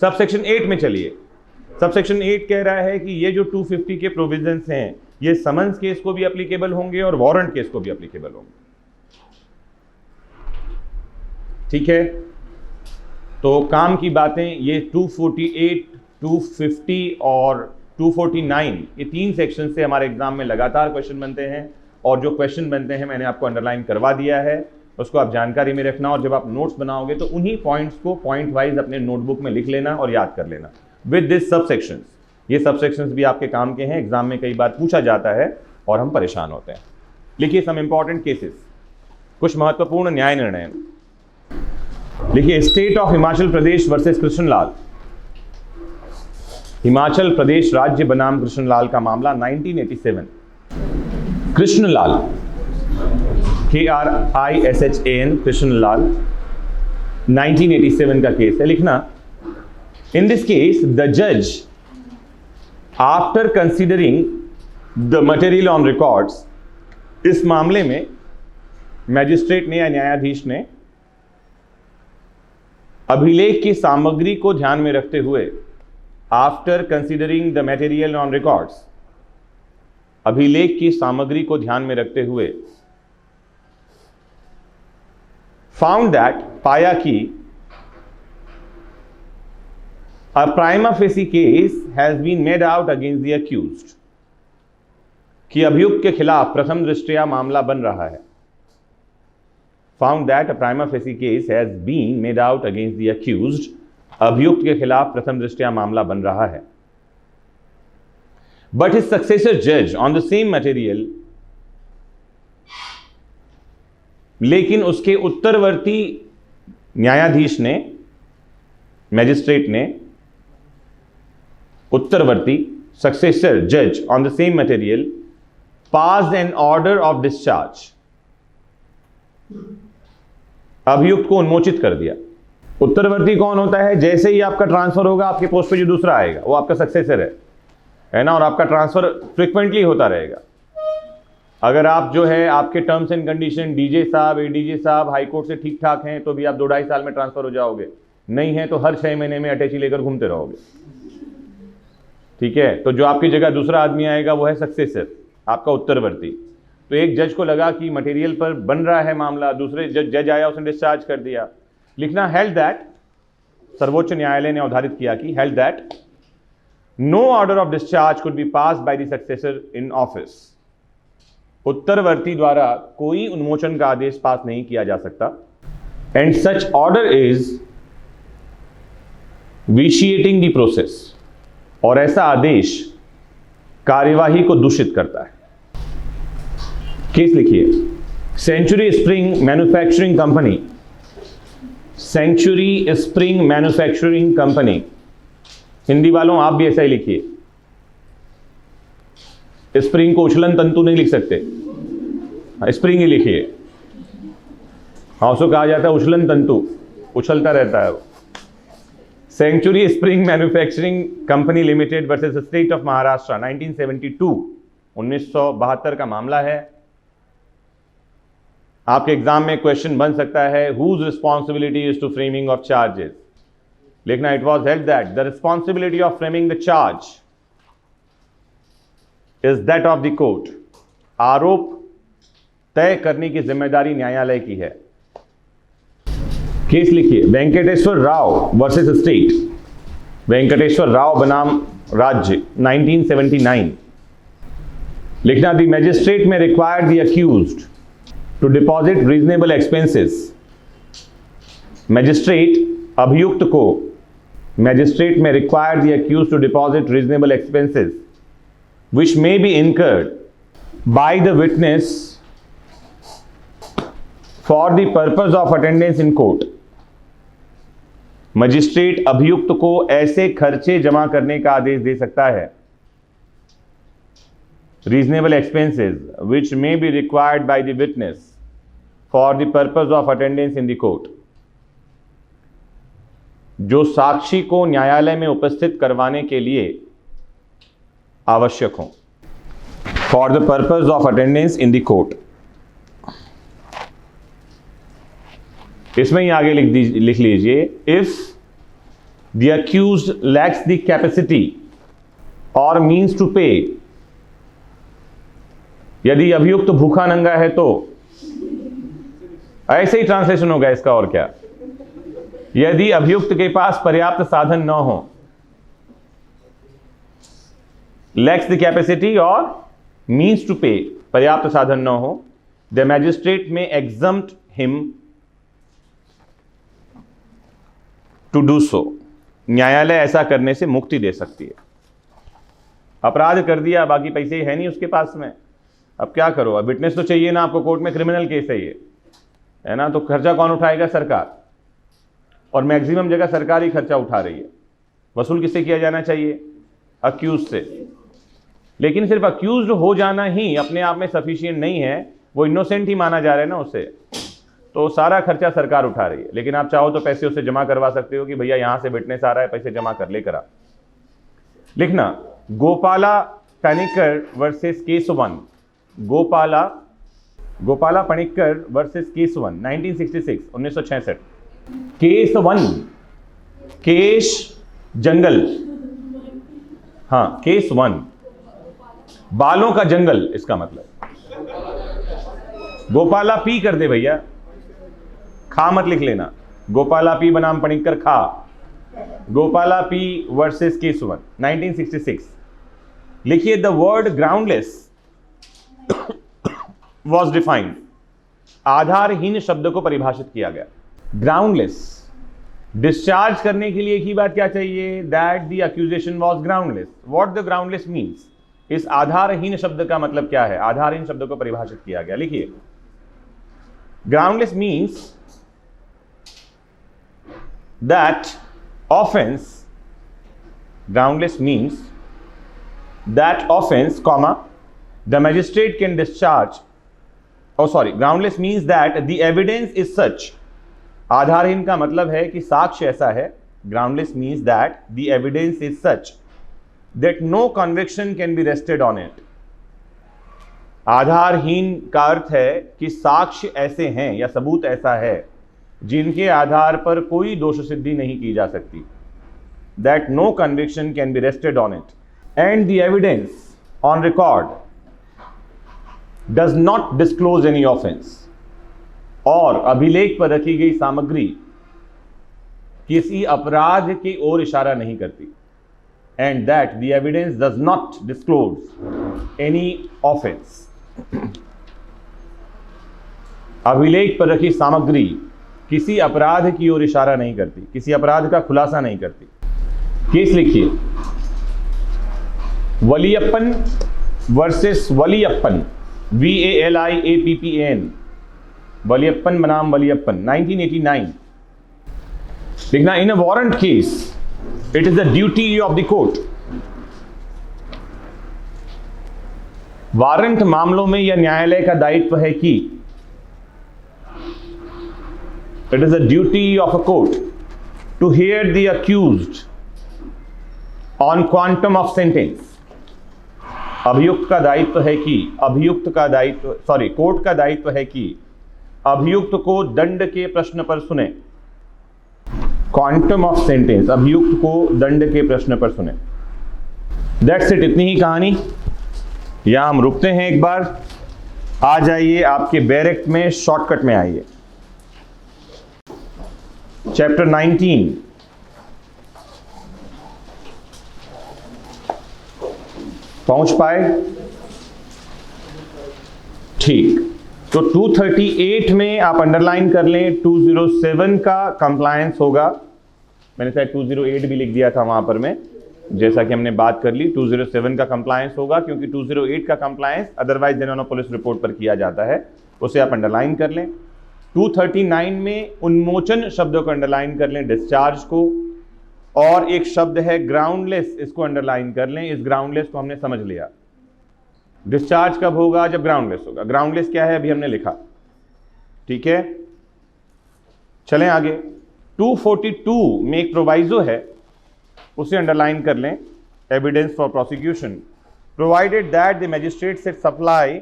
सबसेक्शन 8 में चलिए। सबसेक्शन 8 कह रहा है कि ये जो 250 के प्रोविजंस हैं ये समन्स केस को भी एप्लीकेबल होंगे और वारंट केस को भी एप्लीकेबल होंगे। ठीक है, तो काम की बातें ये 248, 250 और 249 ये 3 सेक्शन से हमारे एग्जाम में लगातार क्वेश्चन बनते हैं, और जो क्वेश्चन बनते हैं मैंने आपको अंडरलाइन करवा दिया है, उसको आप जानकारी में रखना, और जब आप नोट्स बनाओगे तो उन्हीं पॉइंट्स को पॉइंट वाइज अपने नोटबुक में लिख लेना और याद कर लेना विद दिस सबसेक्शंस। ये सबसेक्शंस भी आपके काम के हैं, एग्जाम में कई बार पूछा जाता है और हम परेशान होते हैं। लिखिए सम इंपॉर्टेंट केसेस, कुछ महत्वपूर्ण न्याय निर्णय। लिखिए state of Himachal Pradesh versus Krishnalal, Himachal Pradesh राज्य बनाम कृष्णलाल का मामला 1987। कृष्णलाल KRISHAN कृष्णलाल 1987 का केस है। लिखना इन दिस केस द जज after considering the material on records, इस मामले में मैजिस्ट्रेट ने या न्यायाधीश ने अभिलेख की सामग्री को ध्यान में रखते हुए, after considering the material on records, अभिलेख की सामग्री को ध्यान में रखते हुए, फाउंड दैट, पाया कि a prima facie case has been made out against the accused, कि अभियुक्त के खिलाफ प्रथम दृष्टया मामला बन रहा है। Found that a prima facie case has been made out against the accused, अभियुक्त के खिलाफ प्रथम दृष्टया मामला बन रहा है। But his successor judge on the same material, लेकिन उसके उत्तरवर्ती न्यायाधीश ने, मैजिस्ट्रेट ने, उत्तरवर्ती successor judge on the same material passed an order of discharge, अभियुक्त को उन्मोचित कर दिया। उत्तरवर्ती कौन होता है? जैसे ही आपका ट्रांसफर होगा आपके पोस्ट पे जो दूसरा आएगा वो आपका सक्सेसर है ना, और आपका ट्रांसफर फ्रिक्वेंटली होता रहेगा। अगर आप जो है आपके टर्म्स एंड कंडीशन डीजे साहब, एडीजे साहब हाई कोर्ट से ठीक ठाक हैं तो भी आप 2-2.5 साल में ट्रांसफर हो जाओगे, नहीं है तो हर 6 महीने में अटैची लेकर घूमते रहोगे। ठीक है, तो जो आपकी जगह दूसरा आदमी आएगा वो है सक्सेसर, आपका उत्तरवर्ती। तो एक जज को लगा कि मटेरियल पर बन रहा है मामला, दूसरे जज आया उसने डिस्चार्ज कर दिया। लिखना हेल्ड दैट, सर्वोच्च न्यायालय ने अवधारित किया कि held that no order of discharge could be passed by the successor in office, उत्तरवर्ती द्वारा कोई उन्मोचन का आदेश पास नहीं किया जा सकता। And such order is vitiating the process, और ऐसा आदेश कार्यवाही को दूषित करता है। केस लिखिए Century Spring Manufacturing Company, Century Spring Manufacturing Company, Hindi वालों आप भी ऐसा ही लिखिए, स्प्रिंग को उछलन तंतु नहीं लिख सकते, स्प्रिंग ही लिखिए। हाँ उसको कहा जाता है उछलन तंतु, उछलता रहता है वो। Century Spring Manufacturing Company Limited versus state of Maharashtra 1972, 1972 का मामला है। आपके एग्जाम में क्वेश्चन बन सकता है, whose responsibility is to framing of charges. लिखना, it was held that the responsibility of framing the charge is that of the court. आरोप तय करने की जिम्मेदारी न्यायालय की है। केस लिखिए, वेंकटेश्वर राव वर्सेस स्टेट। वेंकटेश्वर राव बनाम राज्य, 1979। लिखना, the magistrate may required the accused to deposit reasonable expenses. Magistrate अभियुक्त को, magistrate may required the accused to deposit reasonable expenses which may be incurred by the witness for the purpose of attendance in court। Magistrate अभियुक्त को ऐसे खर्चे जमा करने का आदेश दे सकता है, reasonable expenses which may be required by the witness for the purpose of attendance in the court, जो साक्षी को न्यायालय में उपस्थित करवाने के लिए आवश्यक हो, for the purpose of attendance in the court. इसमें ही आगे लिख लीजिए, if the accused lakhs the capacity और मीन्स टू पे। यदि अभियुक्त भूखा नंगा है तो, ऐसे ही ट्रांसलेशन होगा इसका, और क्या। यदि अभियुक्त के पास पर्याप्त साधन न हो, lacks the capacity or means to pay, पर्याप्त साधन न हो, the magistrate may exempt him to do so। न्यायालय ऐसा करने से मुक्ति दे सकती है। अपराध कर दिया, बाकी पैसे है नहीं उसके पास में, अब क्या करो, अब विटनेस तो चाहिए ना आपको, कोर्ट में क्रिमिनल केस है ये, है ना, तो खर्चा कौन उठाएगा? सरकार। और मैक्सिमम जगह सरकार ही खर्चा उठा रही है। वसूल किससे किया जाना चाहिए? अक्यूज से। लेकिन सिर्फ अक्यूज्ड हो जाना ही अपने आप में सफिशिएंट नहीं है, वो इनोसेंट ही माना जा रहा है ना उससे, तो सारा खर्चा सरकार उठा रही है। लेकिन आप चाहो तो पैसे उससे जमा करवा सकते हो कि भैया यहां से विटनेस आ रहा है, पैसे जमा कर लेकर आ। लिखना, गोपाला पणिक्कर वर्सेस केसवन। गोपाला पणिक्कर वर्सेस केसवन, 1966, 1966। केसवन, केश जंगल, हाँ केसवन, बालों का जंगल इसका मतलब। गोपाला पी कर दे भैया, खा मत लिख लेना। गोपाला पी बनाम पणिक्कर खा। Gopala P versus Kesavan, 1966। लिखिए, the word groundless was defined. आधारहीन शब्द को परिभाषित किया गया। ग्राउंडलेस, डिस्चार्ज करने के लिए एक ही बात क्या चाहिए? That the accusation was groundless. What the groundless means, इस आधारहीन शब्द का मतलब क्या है? आधारहीन शब्द को परिभाषित किया गया। लिखिए, groundless means that offence, groundless means that offense, comma, the magistrate can discharge, groundless means that the evidence is such। आधारहीन का मतलब है कि साक्ष्य ऐसा है। groundless means that the evidence is such that no conviction can be rested on it। आधारहीन का अर्थ है कि साक्ष्य ऐसे हैं या सबूत ऐसा है जिनके आधार पर कोई दोष सिद्धि नहीं की जा सकती। That no conviction can be rested on it, and the evidence on record does not disclose any offense। और अभिलेख पर रखी गई सामग्री किसी अपराध की ओर इशारा नहीं करती। And that the evidence does not disclose any offense। अभिलेख पर रखी सामग्री किसी अपराध की ओर इशारा नहीं करती, किसी अपराध का खुलासा नहीं करती। केस लिखिए, वलियप्पन वर्सेस वलियप्पन, VALIAPPAN, वलियप्पन बनाम वलियप्पन, 1989। लिखना, in a warrant case it is the duty of the court. Warrant मामलों में यह न्यायालय का दायित्व है कि it is the duty of a court to hear the accused on quantum of sentence. Court का दायित्व है कि अभियुक्त को दंड के प्रश्न पर सुने। क्वांटम ऑफ सेंटेंस, अभियुक्त को दंड के प्रश्न पर सुने। दैट्स इट, इतनी ही कहानी। यहां हम रुकते हैं एक बार। आ जाइए आपके बैरेक्ट में, शॉर्टकट में आइए। चैप्टर 19, पहुंच पाए? ठीक, तो 238 में आप अंडरलाइन कर लें, 207 का कंप्लायंस होगा। मैंने शायद 208 भी लिख दिया था वहां पर मैं, जैसा कि हमने बात कर ली। 207 का कंप्लायंस होगा, क्योंकि 208 का compliance otherwise than on police report पर किया जाता है, उसे आप अंडरलाइन कर लें। 239 में उन्मोचन शब्दों को अंडरलाइन कर लें, डिस्चार्ज को। और एक शब्द है ग्राउंडलेस, इसको अंडरलाइन कर लें। इस ग्राउंडलेस को हमने समझ लिया। डिस्चार्ज कब होगा? जब ग्राउंडलेस होगा। ग्राउंडलेस क्या है अभी हमने लिखा, ठीक है। चलें आगे। 242 में एक प्रोवाइजो है, उसे अंडरलाइन कर लें। Evidence for prosecution, provided that the magistrate से supply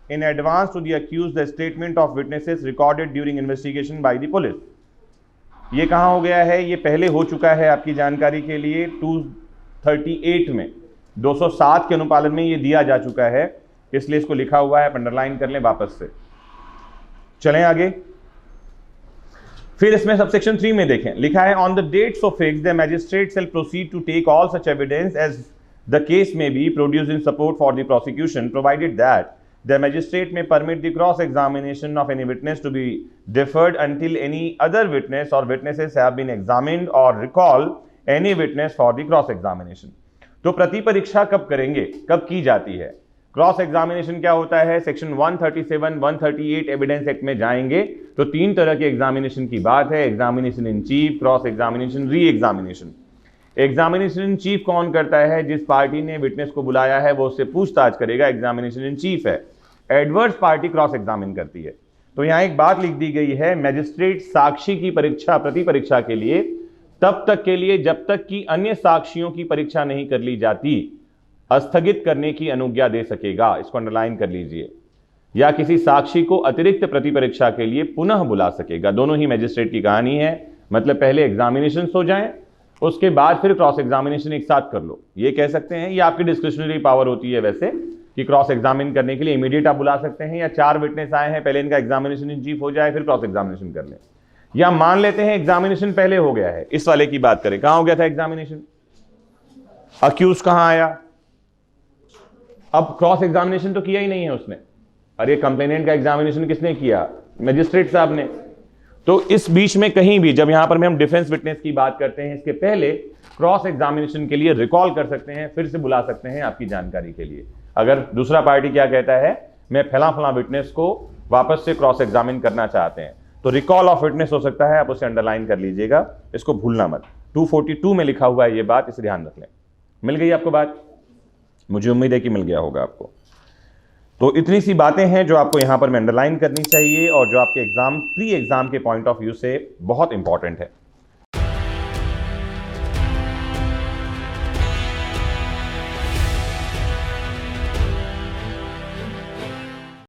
in advance to the accused the statement of witnesses recorded during investigation by the police। ये कहाँ हो गया है? ये पहले हो चुका है आपकी जानकारी के लिए। 238 में 207 के अनुपालन में ये दिया जा चुका है, इसलिए इसको लिखा हुआ है, अंडरलाइन कर लें वापस से। चलें आगे। फिर इसमें सबसेक्शन 3 में देखें, लिखा है on the date so fixed the magistrate shall proceed to take all such evidence as the case may be produced in support for the prosecution provided that the magistrate may permit the cross examination of any witness to be deferred until any other witness or witnesses have been examined or recall any witness for the cross examination। तो प्रति परीक्षा कब करेंगे, कब की जाती है? Cross examination क्या होता है? सेक्शन 137 138 एविडेंस एक्ट में जाएंगे तो 3 तरह के एग्जामिनेशन की बात है। Examination in chief, cross examination, re examination. Examination in chief कौन करता है? जिस पार्टी ने विटनेस को बुलाया है वो उससे पूछताछ करेगा, एग्जामिनेशन इन चीफ है। एडवर्स पार्टी क्रॉस एग्जामिन करती है। तो यहां एक बात लिख दी गई है, मैजिस्ट्रेट साक्षी की परीक्षा, प्रति परीक्षा के लिए तब तक के लिए जब तक कि अन्य साक्षियों की परीक्षा नहीं कर ली जाती स्थगित करने की अनुज्ञा दे सकेगा। इसको अंडरलाइन कर लीजिए। या किसी साक्षी को अतिरिक्त प्रति परीक्षा के लिए पुनः बुला सकेगा। दोनों ही मैजिस्ट्रेट की कहानी है। मतलब पहले एग्जामिनेशन हो जाए, उसके बाद फिर क्रॉस एग्जामिनेशन एक साथ कर लो, ये कह सकते हैं। ये आपकी डिस्क्रिशनरी पावर होती है वैसे, कि क्रॉस एग्जामिन करने के लिए इमीडिएट आप बुला सकते हैं, या 4 विटनेस आए हैं, पहले इनका एग्जामिनेशन इन चीफ हो जाए फिर क्रॉस एग्जामिनेशन कर लें। या मान लेते हैं एग्जामिनेशन पहले हो गया है। इस वाले की बात करें, कहां हो गया था एग्जामिनेशन? अक्यूज कहां आया? अब क्रॉस एग्जामिनेशन तो किया ही नहीं है उसने। अरे कंप्लेनेंट का एग्जामिनेशन किसने किया? मैजिस्ट्रेट साहब ने। तो इस बीच में कहीं भी जब यहां पर हम डिफेंस विटनेस की बात करते हैं, इसके पहले क्रॉस एग्जामिनेशन के लिए रिकॉल कर सकते हैं, फिर से बुला सकते हैं आपकी जानकारी के लिए। अगर दूसरा पार्टी क्या कहता है, मैं फला विटनेस को वापस से क्रॉस एग्जामिन करना चाहते हैं, तो रिकॉल ऑफ विटनेस हो सकता है। आप उसे अंडरलाइन कर लीजिएगा, इसको भूलना मत। 242 में लिखा हुआ है ये बात, इसे ध्यान रख लें। मिल गई आपको बात? मुझे उम्मीद है कि मिल गया होगा आपको। तो इतनी सी बातें हैं जो आपको यहां पर मैं अंडरलाइन करनी चाहिए और जो आपके एग्जाम, प्री एग्जाम के पॉइंट ऑफ व्यू से बहुत इंपॉर्टेंट है।